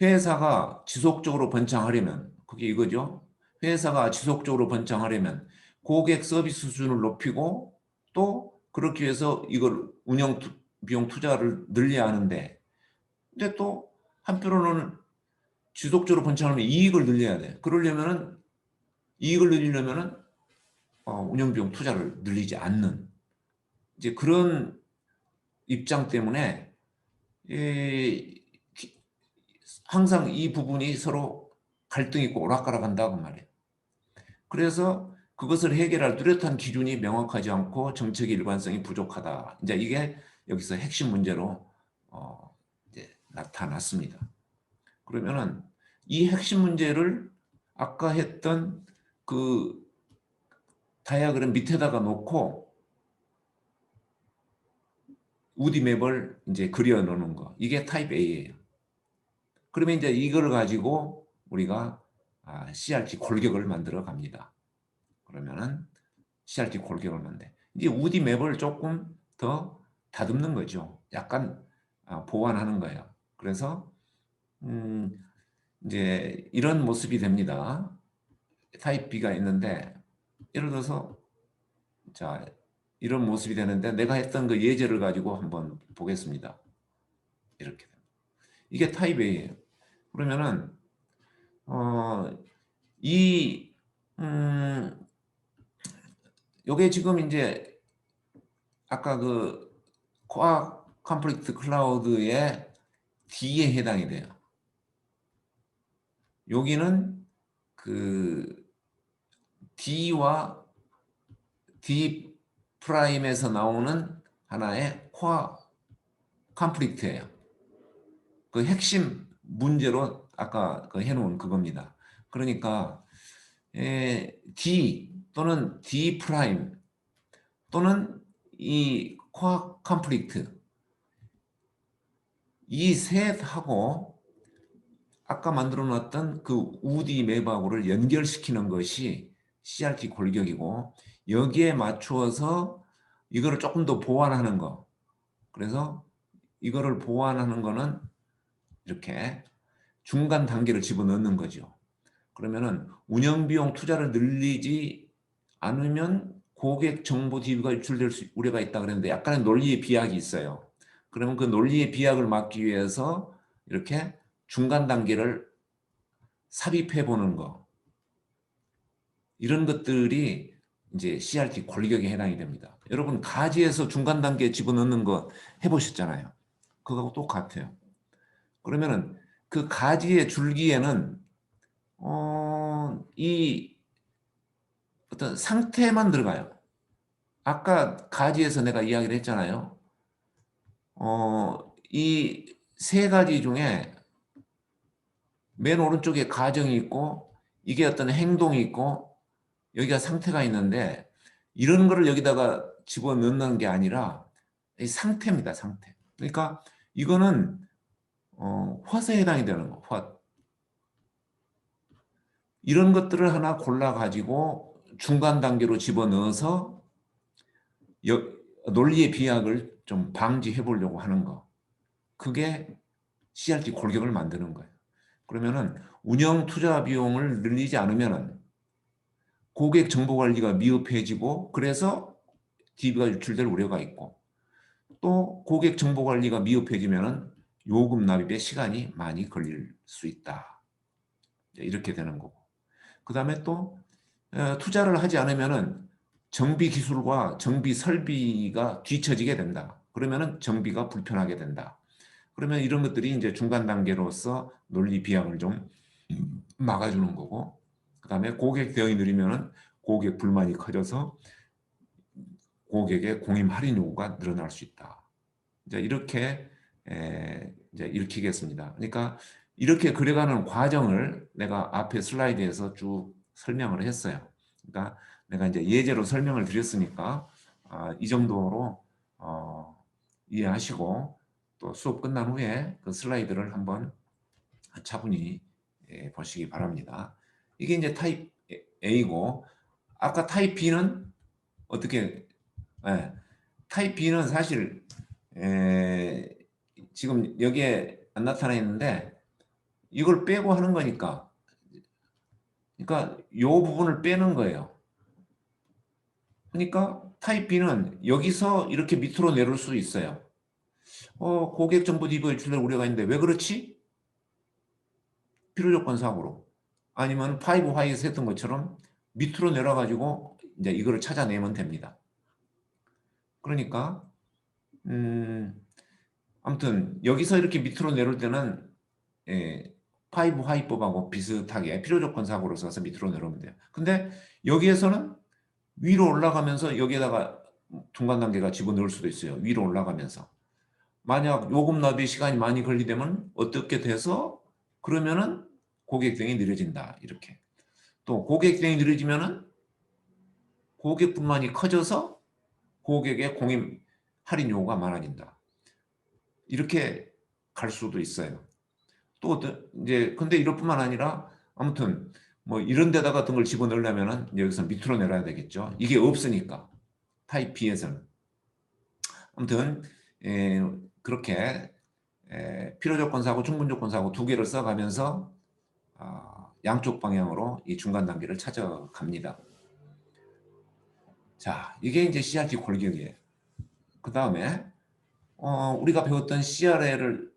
회사가 지속적으로 번창하려면 그게 이거죠. 회사가 지속적으로 번창하려면 고객 서비스 수준을 높이고 또 그렇기 위해서 이걸 운영 비용 투자를 늘려야 하는데 근데 또 한편으로는 지속적으로 번창하면 이익을 늘려야 돼. 그러려면은 이익을 늘리려면은 운영 비용 투자를 늘리지 않는 이제 그런 입장 때문에 항상 이 부분이 서로 갈등이 있고 오락가락한다고 말이에요. 그래서 그것을 해결할 뚜렷한 기준이 명확하지 않고 정책의 일관성이 부족하다. 이제 이게 여기서 핵심 문제로 이제 나타났습니다. 그러면은 이 핵심 문제를 아까 했던 그 다이아그램 밑에다가 놓고 우디맵을 이제 그려 놓는 거. 이게 타입 A예요. 그러면 이제 이걸 가지고 우리가 CRT 골격을 만들어 갑니다. 그러면은 CRT 골격을 만들. 이제 우디맵을 조금 더 다듬는 거죠. 약간 보완하는 거예요. 그래서 이제 이런 모습이 됩니다. 타입 B가 있는데 예를 들어서 자 이런 모습이 되는데 내가 했던 그 예제를 가지고 한번 보겠습니다. 이렇게 이게 타입 A예요. 그러면은 이 요게 지금 이제 아까 그 코어 컴플리트 클라우드의 D에 해당이 돼요. 여기는 그 D와 D 프라임에서 나오는 하나의 코어 컴플리트예요. 그 핵심 문제로 아까 그 해놓은 그겁니다. 그러니까 D 또는 D 프라임 또는 이 코어 컴플리트 이 셋하고 아까 만들어 놨던 그 우디 맵하고를 연결시키는 것이 CRT 골격이고 여기에 맞추어서 이거를 조금 더 보완하는 거. 그래서 이거를 보완하는 거는 이렇게 중간 단계를 집어넣는 거죠. 그러면은 운영비용 투자를 늘리지 않으면 고객 정보 DB가 유출될 우려가 있다 그랬는데 약간의 논리의 비약이 있어요. 그러면 그 논리의 비약을 막기 위해서 이렇게 중간 단계를 삽입해 보는 거. 이런 것들이 이제 CRT 골격에 해당이 됩니다. 여러분 가지에서 중간 단계에 집어넣는 거 해보셨잖아요. 그거하고 똑같아요. 그러면은 그 가지의 줄기에는 이 어떤 상태만 들어가요. 아까 가지에서 내가 이야기를 했잖아요. 이 세 가지 중에 맨 오른쪽에 가정이 있고 이게 어떤 행동이 있고 여기가 상태가 있는데 이런 거를 여기다가 집어넣는 게 아니라 이 상태입니다. 상태. 그러니까 이거는 홑에 해당이 되는 거. 홑. 이런 것들을 하나 골라가지고 중간 단계로 집어넣어서 논리의 비약을 좀 방지해 보려고 하는 거. 그게 CRT 골격을 만드는 거예요. 그러면은 운영 투자 비용을 늘리지 않으면은 고객 정보 관리가 미흡해지고 그래서 DB가 유출될 우려가 있고 또 고객 정보 관리가 미흡해지면은 요금 납입에 시간이 많이 걸릴 수 있다. 이렇게 되는 거고. 그 다음에 또 투자를 하지 않으면은 정비 기술과 정비 설비가 뒤처지게 된다. 그러면은 정비가 불편하게 된다. 그러면 이런 것들이 이제 중간 단계로서 논리 비약을 좀 막아주는 거고, 그 다음에 고객 대응이 느리면은 고객 불만이 커져서 고객의 공임 할인 요구가 늘어날 수 있다. 이제 이렇게 이제 읽히겠습니다. 그러니까 이렇게 그려가는 과정을 내가 앞에 슬라이드에서 쭉 설명을 했어요. 그러니까 내가 이제 예제로 설명을 드렸으니까 이 정도로 이해하시고 또 수업 끝난 후에 그 슬라이드를 한번 차분히 보시기 바랍니다. 이게 이제 타입 A고 아까 타입 B는 어떻게 타입 B는 사실 지금 여기에 안 나타나 있는데 이걸 빼고 하는 거니까 그러니까 요 부분을 빼는 거예요. 그러니까 타입 B는 여기서 이렇게 밑으로 내려올 수 있어요. 고객 정보 DB에 출력 우려가 있는데 왜 그렇지? 필요조건 사고로 아니면 5Y에서 했던 것처럼 밑으로 내려가지고 이제 이거를 찾아내면 됩니다. 그러니까 아무튼 여기서 이렇게 밑으로 내려올 때는 5Y법하고 비슷하게 필요조건 사고로 써서 밑으로 내려오면 돼요. 근데 여기에서는 위로 올라가면서 여기에다가 중간 단계가 집어넣을 수도 있어요. 위로 올라가면서. 만약 요금 납입 시간이 많이 걸리되면 어떻게 돼서 그러면은 고객 대응이 느려진다. 이렇게. 또 고객 대응이 느려지면은 고객 불만이 커져서 고객의 공임 할인 요구가 많아진다. 이렇게 갈 수도 있어요. 또 이제 근데 이럴 뿐만 아니라 아무튼 뭐 이런 데다가 어떤 걸 집어넣으려면은 여기서 밑으로 내려야 되겠죠. 이게 없으니까 타입 B에서는. 아무튼 그렇게 필요조건사고 충분조건사고 두 개를 써가면서 양쪽 방향으로 이 중간 단계를 찾아갑니다. 자, 이게 이제 CRT 골격이에요. 그 다음에 우리가 배웠던 CLR을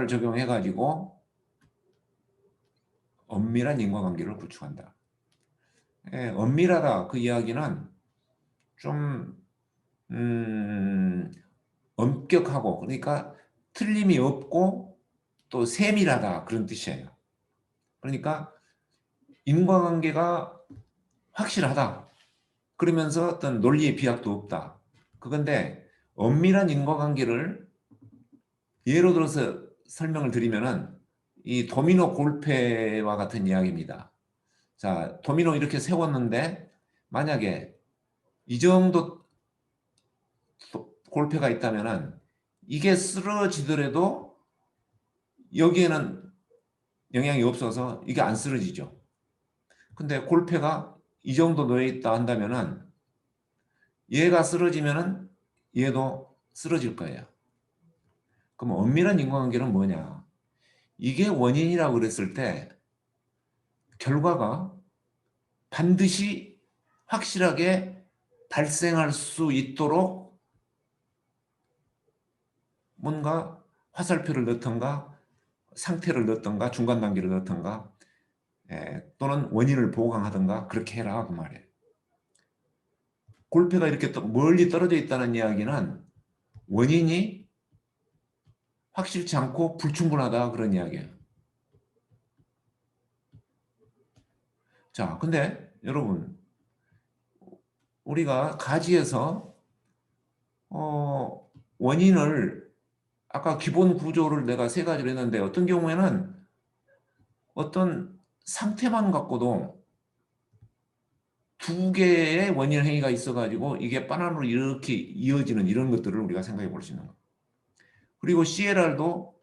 적용해가지고 엄밀한 인과관계를 구축한다. 엄밀하다 그 이야기는 좀 엄격하고 그러니까 틀림이 없고 또 세밀하다 그런 뜻이에요. 그러니까 인과관계가 확실하다. 그러면서 어떤 논리의 비약도 없다. 그건데 엄밀한 인과관계를 예로 들어서 설명을 드리면은 이 도미노 골패와 같은 이야기입니다. 자, 도미노 이렇게 세웠는데 만약에 이 정도 골패가 있다면은 이게 쓰러지더라도 여기에는 영향이 없어서 이게 안 쓰러지죠. 근데 골패가 이 정도 놓여 있다 한다면은 얘가 쓰러지면은 얘도 쓰러질 거예요. 그럼 엄밀한 인과관계는 뭐냐? 이게 원인이라고 그랬을 때 결과가 반드시 확실하게 발생할 수 있도록 뭔가 화살표를 넣던가 상태를 넣던가 중간 단계를 넣던가 또는 원인을 보강하던가 그렇게 해라 그 말이에요. 골패가 이렇게 또 멀리 떨어져 있다는 이야기는 원인이 확실치 않고 불충분하다 그런 이야기예요. 자, 근데 여러분 우리가 가지에서 원인을 아까 기본 구조를 내가 세 가지로 했는데 어떤 경우에는 어떤 상태만 갖고도 두 개의 원인 행위가 있어가지고 이게 바나나로 이렇게 이어지는 이런 것들을 우리가 생각해 볼 수 있는 거예요. 그리고 CLR도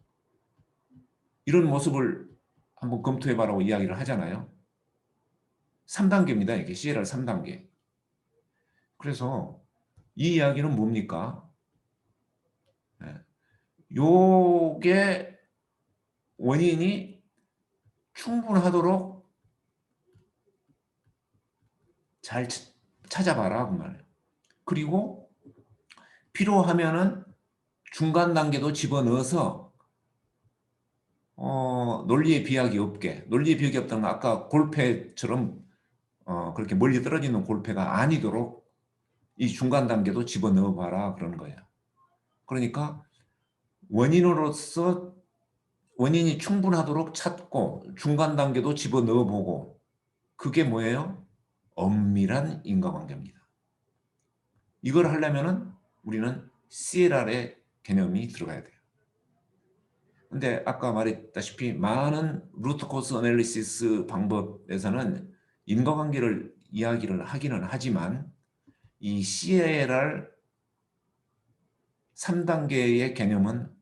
이런 모습을 한번 검토해 봐라고 이야기를 하잖아요. 3단계입니다. 이게 CLR 3단계. 그래서 이 이야기는 뭡니까? 요게 원인이 충분하도록 잘 찾아봐라 그 말이에요. 그리고 필요하면은 중간 단계도 집어넣어서 논리의 비약이 없게, 논리의 비약이 없다는 건 아까 골패처럼 그렇게 멀리 떨어지는 골패가 아니도록 이 중간 단계도 집어넣어 봐라 그러는 거예요. 그러니까 원인으로서 원인이 충분하도록 찾고 중간 단계도 집어넣어 보고 그게 뭐예요? 엄밀한 인과관계입니다. 이걸 하려면은 우리는 CLR의 개념이 들어가야 돼요. 근데 아까 말했다시피 많은 루트 코스 애널리시스 방법에서는 인과관계를 이야기를 하기는 하지만 이 CLR 3단계의 개념은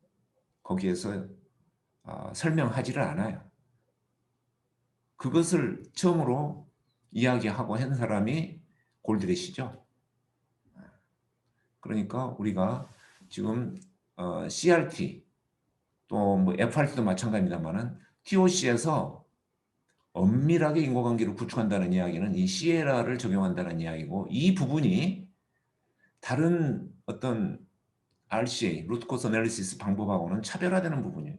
거기에서 설명하지를 않아요. 그것을 처음으로 이야기하고 한 사람이 골드렛이죠. 그러니까 우리가 지금 CRT 또 뭐 FRT도 마찬가지입니다만은 TOC에서 엄밀하게 인과관계를 구축한다는 이야기는 이 CLR을 적용한다는 이야기고 이 부분이 다른 어떤 RCA, 루트 코스 애널리시스 방법하고는 차별화되는 부분이에요.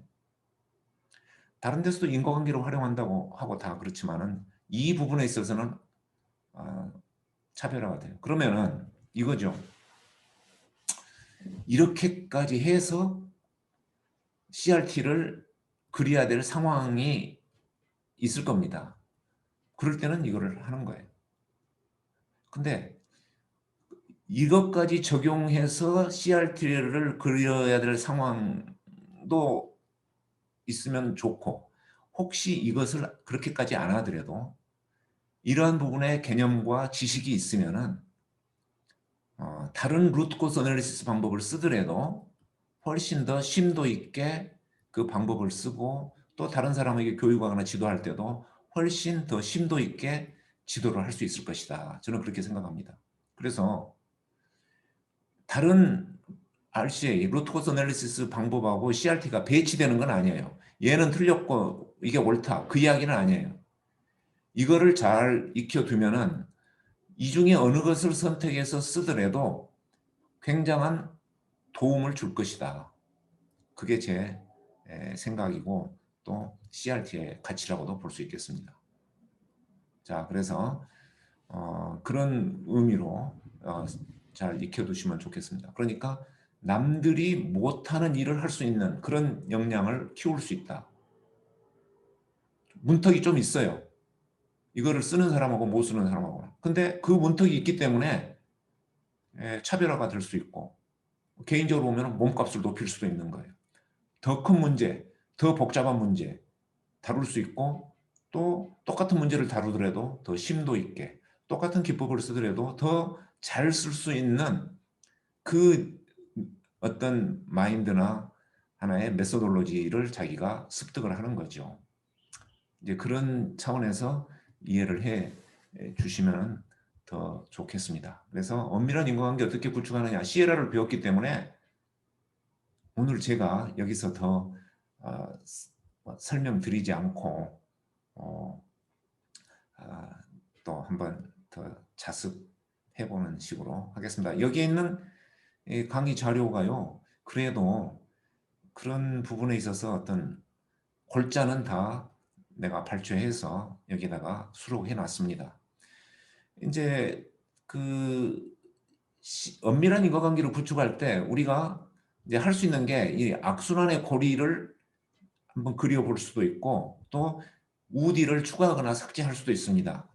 다른 데서도 인과관계를 활용한다고 하고 다 그렇지만은 이 부분에 있어서는 차별화가 돼요. 그러면은 이거죠. 이렇게까지 해서 CRT를 그려야 될 상황이 있을 겁니다. 그럴 때는 이거를 하는 거예요. 근데 이것까지 적용해서 CRT를 그려야 될 상황도 있으면 좋고 혹시 이것을 그렇게까지 안 하더라도 이러한 부분의 개념과 지식이 있으면은 다른 루트 코스 애널리시스 방법을 쓰더라도 훨씬 더 심도 있게 그 방법을 쓰고 또 다른 사람에게 교육하거나 지도할 때도 훨씬 더 심도 있게 지도를 할 수 있을 것이다. 저는 그렇게 생각합니다. 그래서 다른 RCA, 루트 코스 애널리시스 방법하고 CRT가 배치되는 건 아니에요. 얘는 틀렸고 이게 옳다. 그 이야기는 아니에요. 이거를 잘 익혀두면은 이 중에 어느 것을 선택해서 쓰더라도 굉장한 도움을 줄 것이다. 그게 제 생각이고 또 CRT의 가치라고도 볼 수 있겠습니다. 자, 그래서 그런 의미로 잘 익혀두시면 좋겠습니다. 그러니까 남들이 못하는 일을 할 수 있는 그런 역량을 키울 수 있다. 문턱이 좀 있어요. 이거를 쓰는 사람하고 못 쓰는 사람하고. 근데 그 문턱이 있기 때문에 차별화가 될 수 있고 개인적으로 보면 몸값을 높일 수도 있는 거예요. 더 큰 문제, 더 복잡한 문제 다룰 수 있고 또 똑같은 문제를 다루더라도 더 심도 있게 똑같은 기법을 쓰더라도 더 잘 쓸 수 있는 그 어떤 마인드나 하나의 메소돌로지를 자기가 습득을 하는 거죠. 이제 그런 차원에서 이해를 해 주시면 더 좋겠습니다. 그래서 엄밀한 인과관계 어떻게 구축하느냐 CLR을 배웠기 때문에 오늘 제가 여기서 더 설명드리지 않고 또 한번 더 자습해보는 식으로 하겠습니다. 여기에 있는 이 강의 자료가요, 그래도 그런 부분에 있어서 어떤 골자는 다 내가 발췌해서 여기다가 수록해 놨습니다. 이제 그 엄밀한 인과관계를 구축할 때 우리가 이제 할 수 있는 게 이 악순환의 고리를 한번 그려볼 수도 있고, 또 우디를 추가하거나 삭제할 수도 있습니다.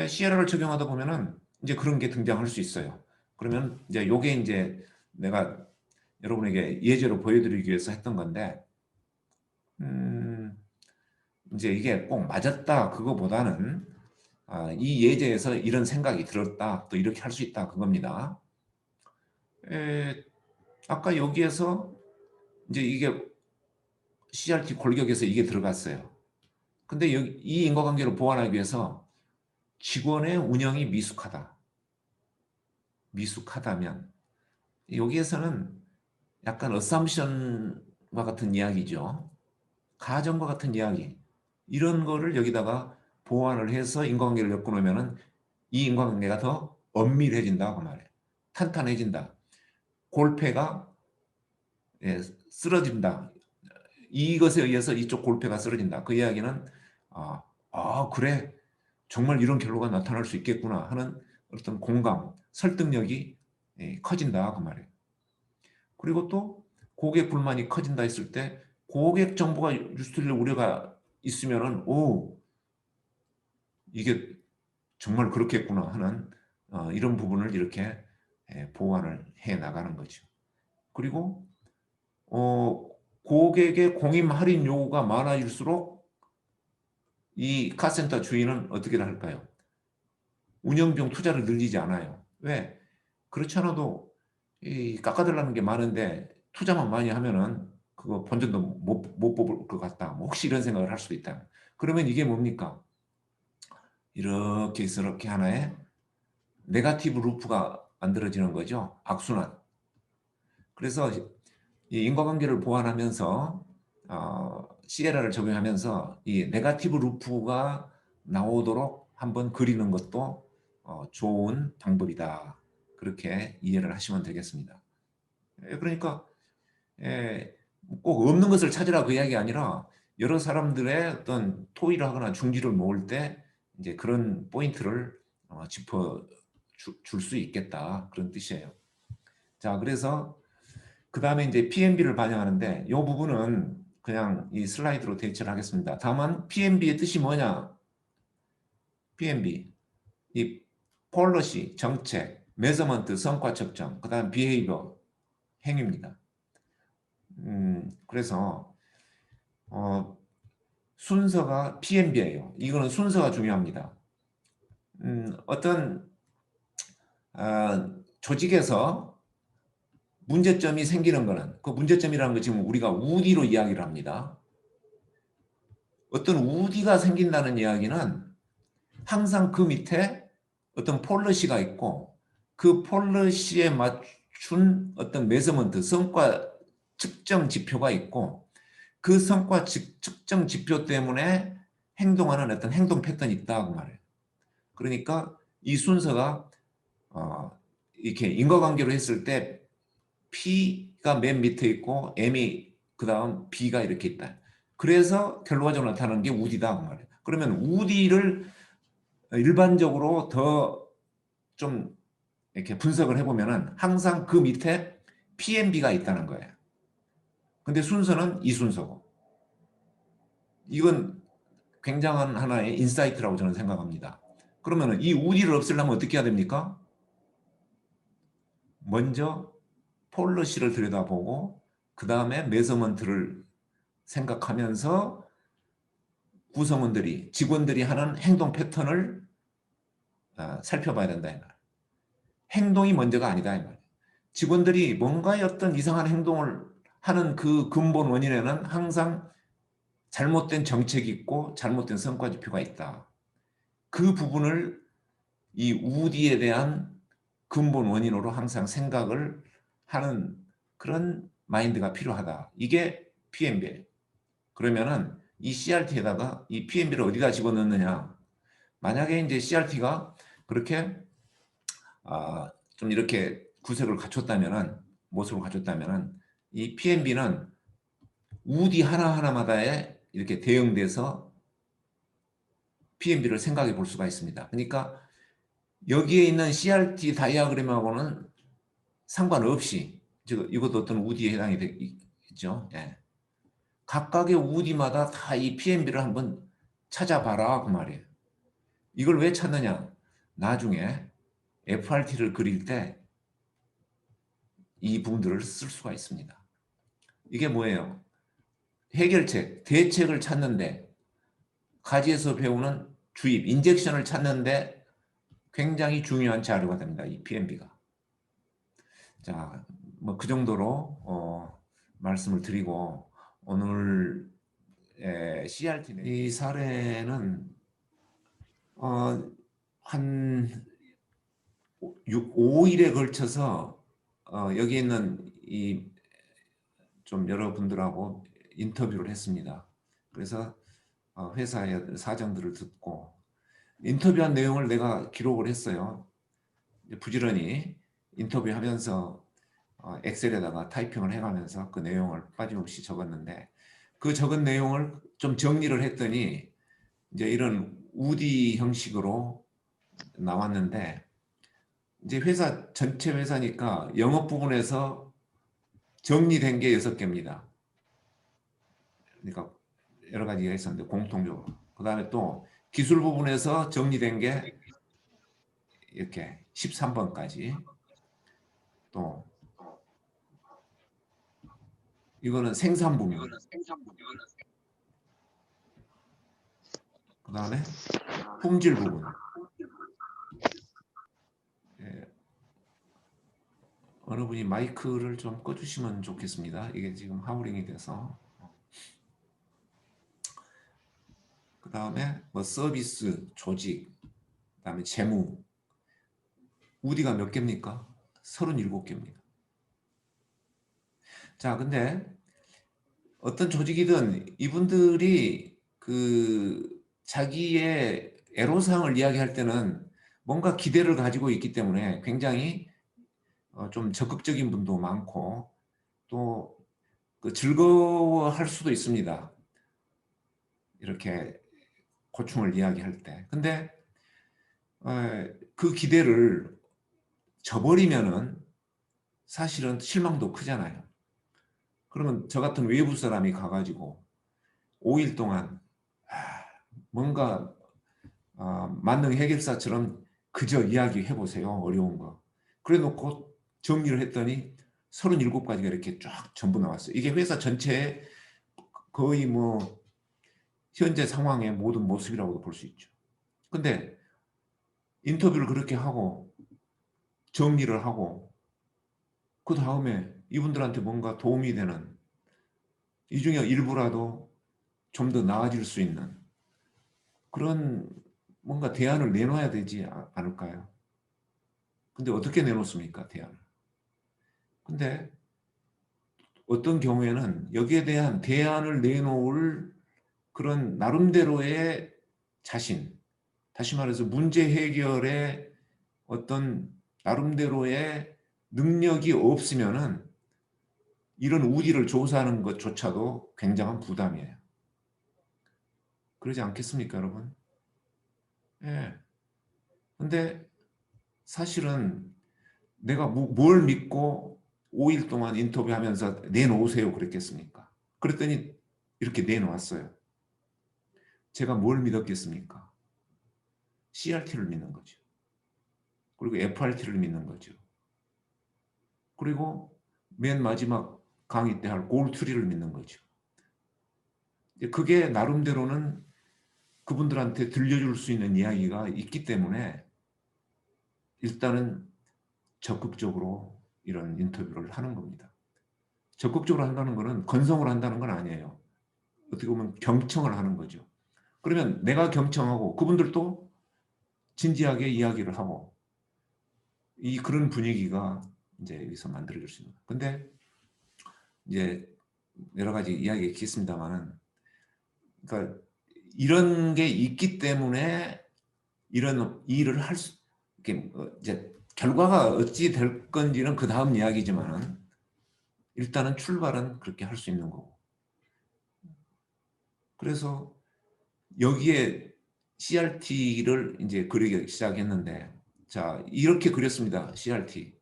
시에라를 적용하다 보면은 이제 그런 게 등장할 수 있어요. 그러면 이제 요게 이제 내가 여러분에게 예제로 보여드리기 위해서 했던 건데, 이제 이게 꼭 맞았다 그거보다는 이 예제에서 이런 생각이 들었다, 또 이렇게 할 수 있다 그겁니다. 아까 여기에서 이제 이게 CRT 골격에서 이게 들어갔어요. 근데 여기 이 인과관계를 보완하기 위해서 직원의 운영이 미숙하다면 여기에서는 약간 어썸션과 같은 이야기죠. 가정과 같은 이야기, 이런 거를 여기다가 보완을 해서 인과관계를 엮어놓으면 이 인과관계가 더 엄밀해진다 그 말이에요. 탄탄해진다. 골패가 쓰러진다. 이것에 의해서 이쪽 골패가 쓰러진다. 그 이야기는 그래, 정말 이런 결과가 나타날 수 있겠구나 하는 어떤 공감, 설득력이 커진다 그 말이에요. 그리고 또 고객 불만이 커진다 했을 때 고객 정보가 유출될 우려가 있으면은 이게 정말 그렇겠구나 하는 이런 부분을 이렇게 보완을 해 나가는 거죠. 그리고 고객의 공임 할인 요구가 많아질수록 이 카센터 주인은 어떻게 할까요? 운영비용 투자를 늘리지 않아요. 왜? 그렇지 않아도 이 깎아달라는 게 많은데 투자만 많이 하면은 그거 본전도 못 뽑을 것 같다. 뭐 혹시 이런 생각을 할 수도 있다. 그러면 이게 뭡니까? 이렇게 하나의 네거티브 루프가 만들어지는 거죠. 악순환. 그래서 이 인과관계를 보완하면서 시에라를 적용하면서 이 네거티브 루프가 나오도록 한번 그리는 것도 좋은 방법이다. 그렇게 이해를 하시면 되겠습니다. 그러니까 꼭 없는 것을 찾으라 그 이야기 아니라 여러 사람들의 어떤 토의를 하거나 중지를 모을 때 이제 그런 포인트를 짚어 줄 수 있겠다, 그런 뜻이에요. 자, 그래서 그 다음에 이제 PMB를 반영하는데 이 부분은 그냥 이 슬라이드로 대체를 하겠습니다. 다만 PMB의 뜻이 뭐냐? PMB, 이 폴러시, 정책, 메저먼트, 성과 측정, 그 다음 비헤이버, 행위입니다. 그래서 순서가 PMB예요. 이거는 순서가 중요합니다. 어떤 조직에서 문제점이 생기는 거는, 그 문제점이라는 거 지금 우리가 우디로 이야기를 합니다. 어떤 우디가 생긴다는 이야기는 항상 그 밑에 어떤 폴러시가 있고 그 폴러시에 맞춘 어떤 메저먼트, 성과 측정 지표가 있고 그 성과 측정 지표 때문에 행동하는 어떤 행동 패턴이 있다 그 말이에요. 그러니까 이 순서가 이렇게 인과관계로 했을 때 P가 맨 밑에 있고 M이 그 다음 B가 이렇게 있다. 그래서 결과적으로 나타나는 게 우디다 그 말이에요. 그러면 우디를 일반적으로 더 좀 이렇게 분석을 해보면은 항상 그 밑에 PMB가 있다는 거예요. 근데 순서는 이 순서고. 이건 굉장한 하나의 인사이트라고 저는 생각합니다. 그러면은 이 우디를 없애려면 어떻게 해야 됩니까? 먼저 폴러시를 들여다보고 그 다음에 메저먼트를 생각하면서 구성원들이, 직원들이 하는 행동 패턴을 살펴봐야 된다. 이 말. 행동이 먼저가 아니다. 이 말. 직원들이 뭔가의 어떤 이상한 행동을 하는 그 근본 원인에는 항상 잘못된 정책이 있고 잘못된 성과 지표가 있다. 그 부분을 이 우디에 대한 근본 원인으로 항상 생각을 하는 그런 마인드가 필요하다. 이게 PMB예요. 그러면은 이 CRT에다가 이 PMB를 어디다 집어넣느냐. 만약에 이제 CRT가 그렇게 좀 이렇게 구색을 갖췄다면은, 모습을 갖췄다면은, 이 PMB는 우디 하나하나마다에 이렇게 대응돼서 PMB를 생각해 볼 수가 있습니다. 그러니까 여기에 있는 CRT 다이아그램하고는 상관없이, 즉 이것도 어떤 우디에 해당이 되겠죠. 예. 각각의 우디마다 다 이 PMB를 한번 찾아봐라 그 말이에요. 이걸 왜 찾느냐? 나중에 FRT를 그릴 때 이 부분들을 쓸 수가 있습니다. 이게 뭐예요? 해결책, 대책을 찾는데, 가지에서 배우는 주입, 인젝션을 찾는데 굉장히 중요한 자료가 됩니다. 이 PMB가. 자, 뭐 그 정도로 말씀을 드리고, 오늘 CRT 이 사례는 한 5일에 걸쳐서 여기 있는 이 좀 여러분들하고 인터뷰를 했습니다. 그래서 회사의 사정들을 듣고 인터뷰한 내용을 내가 기록을 했어요. 부지런히 인터뷰하면서 엑셀에다가 타이핑을 해가면서 그 내용을 빠짐없이 적었는데, 그 적은 내용을 좀 정리를 했더니 이제 이런 우디 형식으로 나왔는데, 이제 회사 전체 회사니까 영업 부분에서 정리된 게 6개입니다. 그러니까 여러 가지가 있었는데 공통적으로. 그 다음에 또 기술 부분에서 정리된 게 이렇게 13번까지. 또 이거는 생산 부분. 그 다음에 품질 부분. 예, 어느 분이 마이크를 좀 꺼주시면 좋겠습니다. 이게 지금 하우링이 돼서. 그 다음에 뭐 서비스, 조직, 그 다음에 재무. 우디가 몇 개입니까? 37개입니다. 자, 근데 어떤 조직이든 이분들이 그 자기의 애로사항을 이야기할 때는 뭔가 기대를 가지고 있기 때문에 굉장히 좀 적극적인 분도 많고, 또 그 즐거워할 수도 있습니다. 이렇게 고충을 이야기할 때. 근데 그 기대를 저버리면은 사실은 실망도 크잖아요. 그러면 저 같은 외부 사람이 가가지고 5일 동안 뭔가 만능 해결사처럼 그저 이야기해 보세요. 어려운 거. 그래 놓고 정리를 했더니 37가지가 이렇게 쫙 전부 나왔어요. 이게 회사 전체의 거의 뭐 현재 상황의 모든 모습이라고도 볼 수 있죠. 근데 인터뷰를 그렇게 하고 정리를 하고 그 다음에 이분들한테 뭔가 도움이 되는, 이 중에 일부라도 좀 더 나아질 수 있는 그런 뭔가 대안을 내놔야 되지 않을까요? 근데 어떻게 내놓습니까, 대안을? 근데 어떤 경우에는 여기에 대한 대안을 내놓을 그런 나름대로의 자신, 다시 말해서 문제 해결의 어떤 나름대로의 능력이 없으면은 이런 우디를 조사하는 것조차도 굉장한 부담이에요. 그러지 않겠습니까, 여러분? 예. 근데 사실은 내가 뭘 믿고 5일 동안 인터뷰하면서 내놓으세요 그랬겠습니까? 그랬더니 이렇게 내놓았어요. 제가 뭘 믿었겠습니까? CRT를 믿는 거죠. 그리고 FRT를 믿는 거죠. 그리고 맨 마지막 강의 때 할 골트리를 믿는 거죠. 그게 나름대로는 그분들한테 들려줄 수 있는 이야기가 있기 때문에 일단은 적극적으로 이런 인터뷰를 하는 겁니다. 적극적으로 한다는 것은 건성으로 한다는 건 아니에요. 어떻게 보면 경청을 하는 거죠. 그러면 내가 경청하고 그분들도 진지하게 이야기를 하고, 이 그런 분위기가 이제 여기서 만들어질 수 있는. 근데 이제 여러 가지 이야기가 있겠습니다만은 그러니까 이런 게 있기 때문에 이런 일을 이렇게 이제 결과가 어찌 될 건지는 그 다음 이야기지만은 일단은 출발은 그렇게 할 수 있는 거고. 그래서 여기에 CRT를 이제 그리기 시작했는데, 자, 이렇게 그렸습니다. CRT.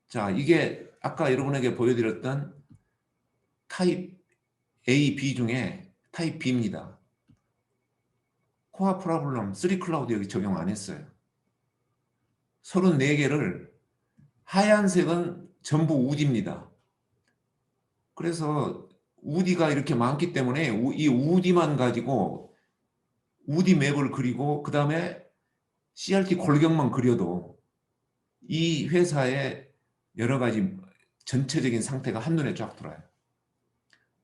자, 이게 아까 여러분에게 보여드렸던 타입 A, B 중에 타입 B입니다. 코어 프로블럼 3 클라우드 여기 적용 안 했어요. 34개를 하얀색은 전부 우디입니다. 그래서 우디가 이렇게 많기 때문에 이 우디만 가지고 우디 맵을 그리고 그 다음에 CRT 골격만 그려도 이 회사의 여러 가지 전체적인 상태가 한눈에 쫙 들어요.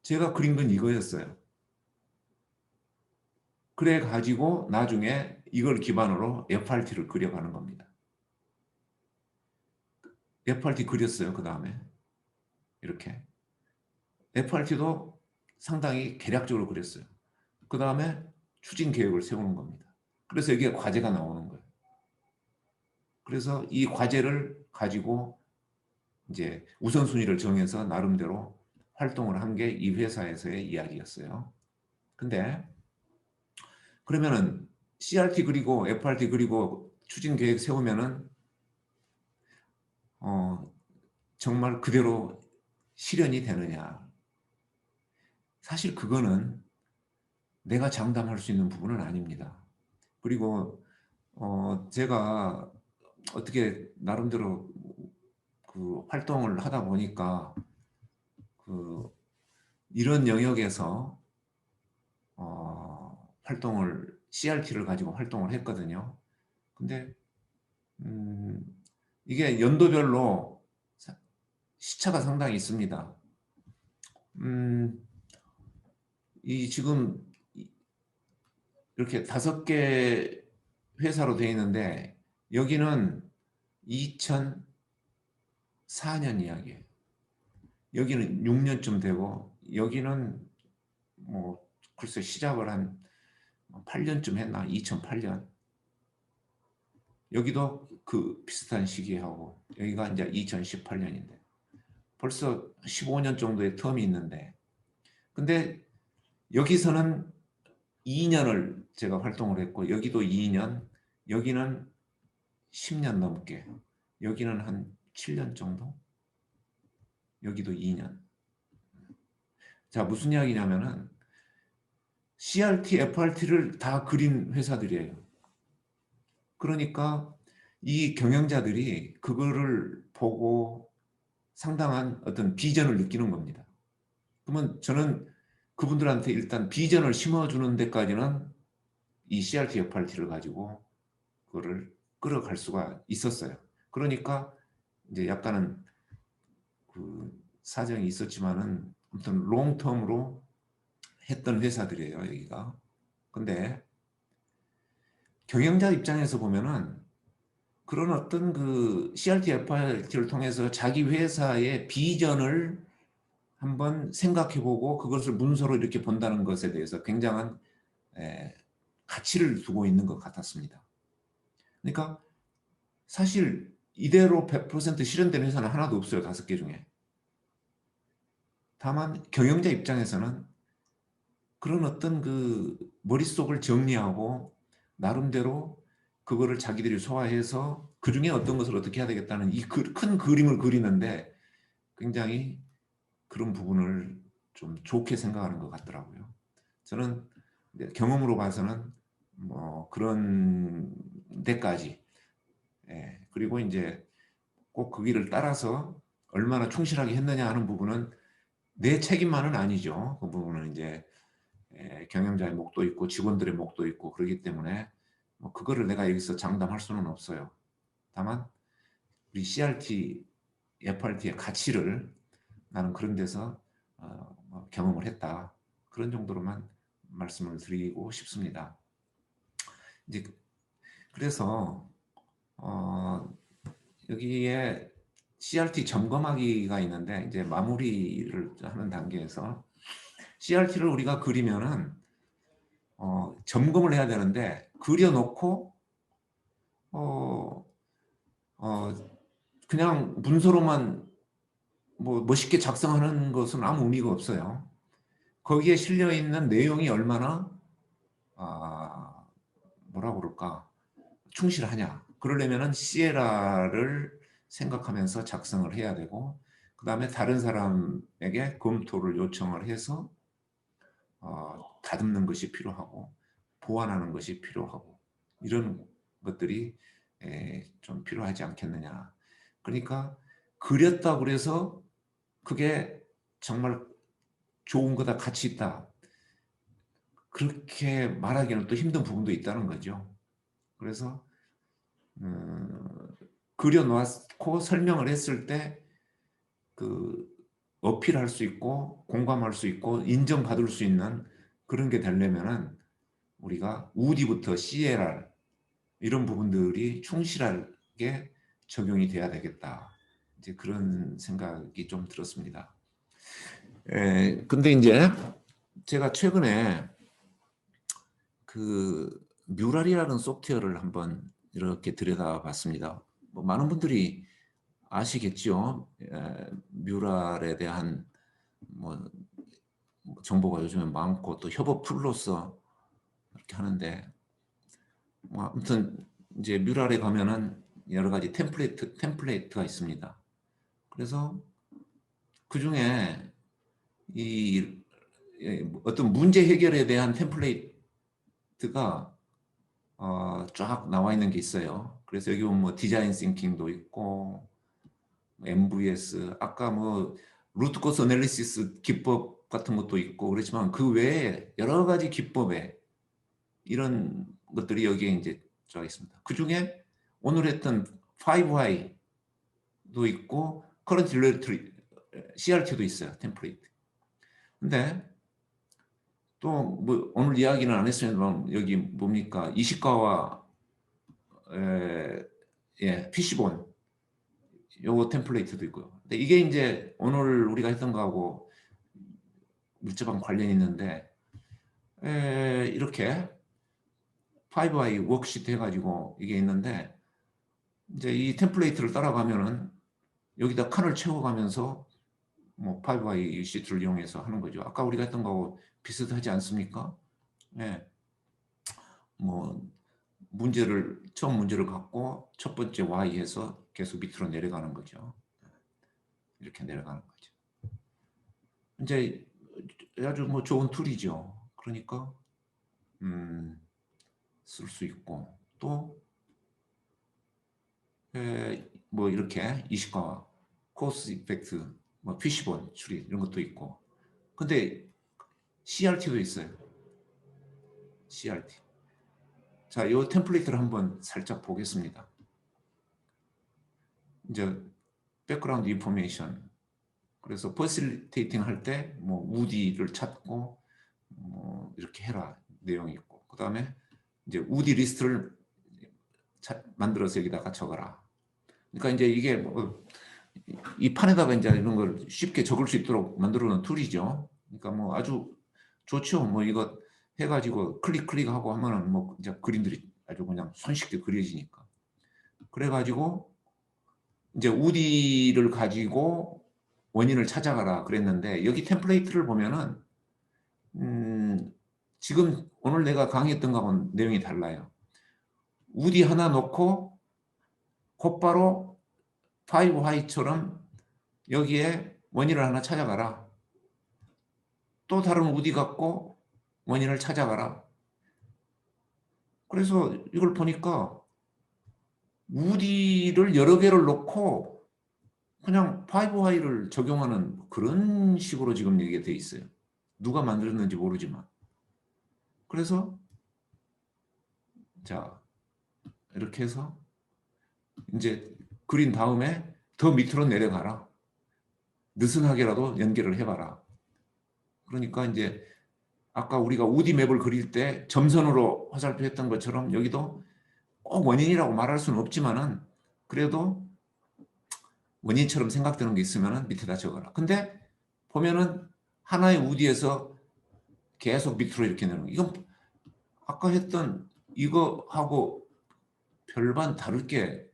제가 그린 건 이거였어요. 그래 가지고 나중에 이걸 기반으로 FRT를 그려가는 겁니다. FRT 그렸어요. 그 다음에 이렇게 FRT도 상당히 계략적으로 그렸어요. 그 다음에 추진 계획을 세우는 겁니다. 그래서 여기에 과제가 나오는 거예요. 그래서 이 과제를 가지고 이제 우선순위를 정해서 나름대로 활동을 한 게 이 회사에서의 이야기였어요. 근데 그러면은 CRT 그리고 FRT 그리고 추진 계획 세우면은 정말 그대로 실현이 되느냐? 사실 그거는 내가 장담할 수 있는 부분은 아닙니다. 그리고 제가 어떻게 나름대로 그 활동을 하다 보니까 그 이런 영역에서 활동을 CRT를 가지고 활동을 했거든요. 근데 음, 이게 연도별로 시차가 상당히 있습니다. 이 지금 이렇게 5개 회사로 되어 있는데 여기는 2004년 이야기예요. 여기는 6년쯤 되고 여기는 뭐 글쎄 시작을 한 8년쯤 했나? 2008년. 여기도 그 비슷한 시기에 하고 여기가 이제 2018년인데 벌써 15년 정도의 텀이 있는데 근데 여기서는 2년을 제가 활동을 했고 여기도 2년, 여기는 10년 넘게, 여기는 한 7년 정도, 여기도 2년. 자, 무슨 이야기냐면은 CRT, FRT를 다 그린 회사들이에요. 그러니까 이 경영자들이 그거를 보고 상당한 어떤 비전을 느끼는 겁니다. 그러면 저는 그분들한테 일단 비전을 심어주는 데까지는 이 CRT, FRT를 가지고 그거를 끌어갈 수가 있었어요. 그러니까 이제 약간은 그 사정이 있었지만은 아무튼 롱텀으로 했던 회사들이에요, 여기가. 근데 경영자 입장에서 보면은 그런 어떤 그 CRT, FRT를 통해서 자기 회사의 비전을 한번 생각해보고 그것을 문서로 이렇게 본다는 것에 대해서 굉장한 가치를 두고 있는 것 같았습니다. 그러니까 사실 이대로 100% 실현된 회사는 하나도 없어요. 5개 중에. 다만 경영자 입장에서는 그런 어떤 그 머릿속을 정리하고 나름대로 그거를 자기들이 소화해서 그중에 어떤 것을 어떻게 해야 되겠다는 이 큰 그림을 그리는데 굉장히 그런 부분을 좀 좋게 생각하는 것 같더라고요. 저는 경험으로 봐서는 뭐 그런 데까지 그리고 이제 꼭 그 길을 따라서 얼마나 충실하게 했느냐 하는 부분은 내 책임만은 아니죠. 그 부분은 이제 경영자의 목도 있고 직원들의 목도 있고 그러기 때문에 뭐 그거를 내가 여기서 장담할 수는 없어요. 다만 우리 CRT, FRT의 가치를 나는 그런 데서 뭐 경험을 했다. 그런 정도로만 말씀을 드리고 싶습니다. 이제 그래서 여기에 CRT 점검하기가 있는데 이제 마무리를 하는 단계에서 CRT를 우리가 그리면은 점검을 해야 되는데 그려놓고 그냥 문서로만 뭐 멋있게 작성하는 것은 아무 의미가 없어요. 거기에 실려 있는 내용이 얼마나 뭐라고 그럴까 충실하냐. 그러려면은 시에라를 생각하면서 작성을 해야 되고, 그 다음에 다른 사람에게 검토를 요청을 해서 다듬는 것이 필요하고 보완하는 것이 필요하고 이런 것들이 좀 필요하지 않겠느냐. 그러니까 그렸다고 그래서 그게 정말 좋은 거다, 가치 있다, 그렇게 말하기는 또 힘든 부분도 있다는 거죠. 그래서 그려놓고 설명을 했을 때 그 어필할 수 있고 공감할 수 있고 인정받을 수 있는 그런 게 되려면은 우리가 우디부터 CLR 이런 부분들이 충실하게 적용이 돼야 되겠다. 이제 그런 생각이 좀 들었습니다. 근데 이제 제가 최근에 그 뮤랄이라는 소프트웨어를 한번 이렇게 들여다봤습니다. 뭐 많은 분들이 아시겠죠? 뮤랄에 대한 뭐 정보가 요즘에 많고 또 협업 툴로서 이렇게 하는데, 뭐 아무튼 이제 뮤랄에 가면은 여러 가지 템플레이트가 있습니다. 그래서 그 중에 이 어떤 문제 해결에 대한 템플레이트가 쫙 나와 있는 게 있어요. 그래서 여기 보면 뭐 디자인 싱킹도 있고 MVS, 아까 뭐 루트 코스 애널리시스 기법 같은 것도 있고 그렇지만 그 외에 여러 가지 기법에 이런 것들이 여기에 이제 쫙 있습니다. 그 중에 오늘 했던 5Y도 있고 커런트 릴레이터리 CRT도 있어요. 템플레이트. 근데 또 뭐 오늘 이야기는 안 했으면 여기 뭡니까 이시카와 피시본 요거 템플레이트도 있고요. 근데 이게 이제 오늘 우리가 했던 거하고 밀접한 관련이 있는데 이렇게 5i 워크시트 해가지고 이게 있는데 이제 이 템플레이트를 따라가면은 여기다 칸을 채워가면서 뭐 5i 시트를 이용해서 하는 거죠. 아까 우리가 했던 거하고 비슷하지 않습니까? 네. 뭐 처음 문제를 갖고 첫 번째 y에서 계속 밑으로 내려가는 거죠. 이렇게 내려가는 거죠. 이제 아주 뭐 좋은 툴이죠. 그러니까 쓸 수 있고 또 뭐 이렇게 이식과 코스 이펙트, 뭐 피시본 추리 이런 것도 있고. 근데 CRT도 있어요. CRT. 자, 이 템플레이트를 한번 살짝 보겠습니다. 이제 백그라운드 인포메이션. 그래서 퍼실테이팅 할 때 뭐 우디를 찾고 뭐 이렇게 해라 내용이 있고, 그 다음에 이제 우디 리스트를 만들어서 여기다가 적어라. 그러니까 이제 이게 뭐 이 판에다가 이제 이런 걸 쉽게 적을 수 있도록 만들어 놓은 툴이죠. 그러니까 뭐 아주 좋죠. 뭐 이거 해가지고 클릭하고 하면은 뭐 이제 그림들이 아주 그냥 손쉽게 그려지니까. 그래가지고 이제 우디를 가지고 원인을 찾아가라 그랬는데 여기 템플레이트를 보면은 지금 오늘 내가 강의했던 거하고는 내용이 달라요. 우디 하나 놓고 곧바로 5Y처럼 여기에 원인을 하나 찾아가라. 또 다른 우디 갖고 원인을 찾아가라. 그래서 이걸 보니까 우디를 여러 개를 놓고 그냥 5Y를 적용하는 그런 식으로 지금 얘기가 돼 있어요. 누가 만들었는지 모르지만. 그래서 자 이렇게 해서 이제 그린 다음에 더 밑으로 내려가라. 느슨하게라도 연결을 해봐라. 그러니까 이제 아까 우리가 우디 맵을 그릴 때 점선으로 화살표 했던 것처럼 여기도 꼭 원인이라고 말할 수는 없지만은 그래도 원인처럼 생각되는 게 있으면은 밑에다 적어라. 근데 보면은 하나의 우디에서 계속 밑으로 이렇게 내려오는 거. 이건 아까 했던 이거하고 별반 다를 게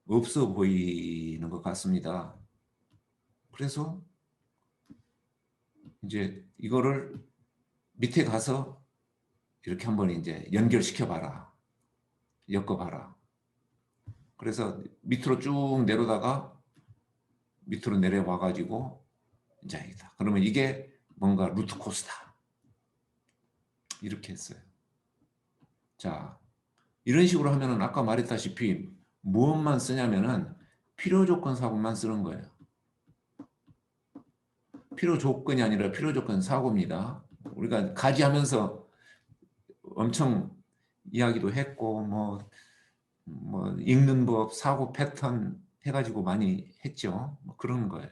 없어 보이는 것 같습니다. 그래서 이제 이거를 밑에 가서 이렇게 한번 이제 연결시켜 봐라. 엮어 봐라. 그래서 밑으로 쭉 내려다가 밑으로 내려와 가지고 이제 이다. 그러면 이게 뭔가 루트 코스다. 이렇게 했어요. 자, 이런 식으로 하면은 아까 말했다시피 무엇만 쓰냐면은 필요 조건 사고만 쓰는 거예요. 필요 조건이 아니라 필요 조건 사고입니다. 우리가 가지하면서 엄청 이야기도 했고 뭐 읽는 법, 사고 패턴 해가지고 많이 했죠. 뭐 그런 거예요.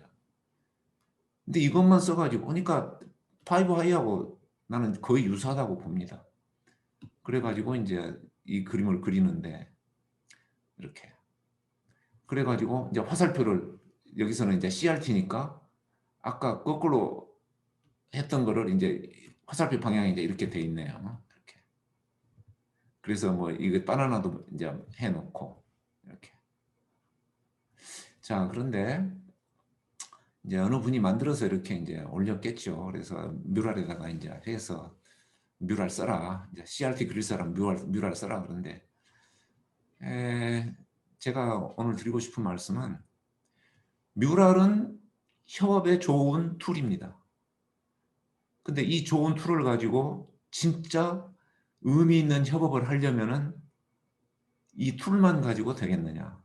근데 이것만 써가지고 그러니까 파이브 하이하고 나는 거의 유사하다고 봅니다. 그래가지고 이제 이 그림을 그리는데 이렇게 그래가지고 이제 화살표를 여기서는 이제 CRT니까 아까 거꾸로 했던 거를 이제 화살표 방향이 이제 이렇게 돼 있네요. 이렇게. 그래서 뭐 이거 바나나도 이제 해놓고 이렇게. 자, 그런데 이제 어느 분이 만들어서 이렇게 이제 올렸겠죠. 그래서 뮤랄에다가 이제 해서 뮤랄 써라. 이제 CRT 그릴 사람 뮤랄 써라. 그런데 제가 오늘 드리고 싶은 말씀은 뮤랄은 협업에 좋은 툴입니다. 근데 이 좋은 툴을 가지고 진짜 의미 있는 협업을 하려면은 이 툴만 가지고 되겠느냐?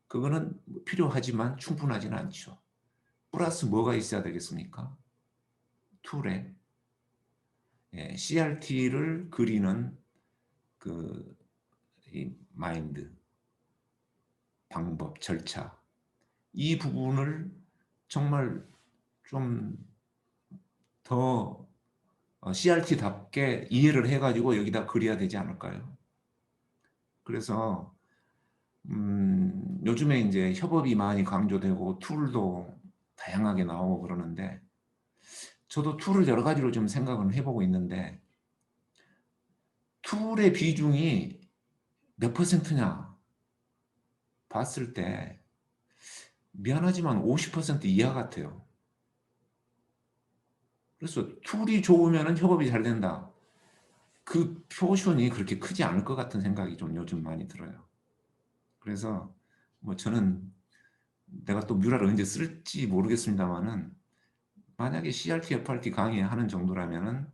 그거는 필요하지만 충분하지는 않죠. 플러스 뭐가 있어야 되겠습니까? 툴에 CRT를 그리는 그 마인드, 방법, 절차 이 부분을 정말 좀 더 CRT답게 이해를 해가지고 여기다 그려야 되지 않을까요? 그래서 요즘에 이제 협업이 많이 강조되고 툴도 다양하게 나오고 그러는데 저도 툴을 여러 가지로 좀 생각을 해보고 있는데 툴의 비중이 몇 퍼센트냐 봤을 때 미안하지만 50% 이하 같아요. 그래서 툴이 좋으면 협업이 잘 된다. 그 표션이 그렇게 크지 않을 것 같은 생각이 좀 요즘 많이 들어요. 그래서 뭐 저는 내가 또 뮤랄을 언제 쓸지 모르겠습니다만은 만약에 CRT, FRT 강의하는 정도라면은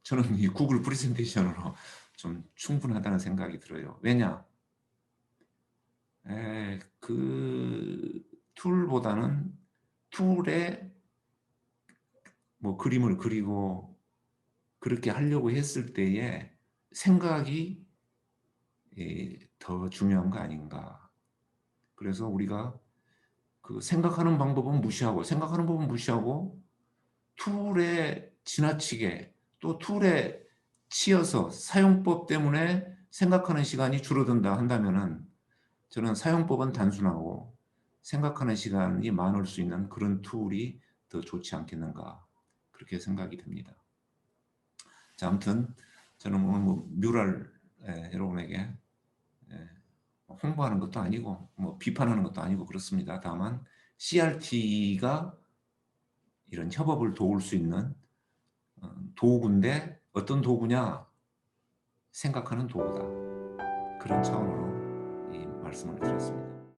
저는 이 구글 프레젠테이션으로 좀 충분하다는 생각이 들어요. 왜냐? 그 툴보다는 툴에 뭐 그림을 그리고 그렇게 하려고 했을 때에 생각이 더 중요한 거 아닌가. 그래서 우리가 그 생각하는 방법은 무시하고 생각하는 법은 무시하고 툴에 지나치게 또 툴에 치여서 사용법 때문에 생각하는 시간이 줄어든다 한다면은 저는 사용법은 단순하고 생각하는 시간이 많을 수 있는 그런 툴이 더 좋지 않겠는가 그렇게 생각이 됩니다. 자, 아무튼 저는 오늘 뭐 뮤랄 여러분에게 홍보하는 것도 아니고 뭐 비판하는 것도 아니고 그렇습니다. 다만 CRT가 이런 협업을 도울 수 있는 도구인데 어떤 도구냐? 생각하는 도구다. 그런 차원으로 이 말씀을 드렸습니다.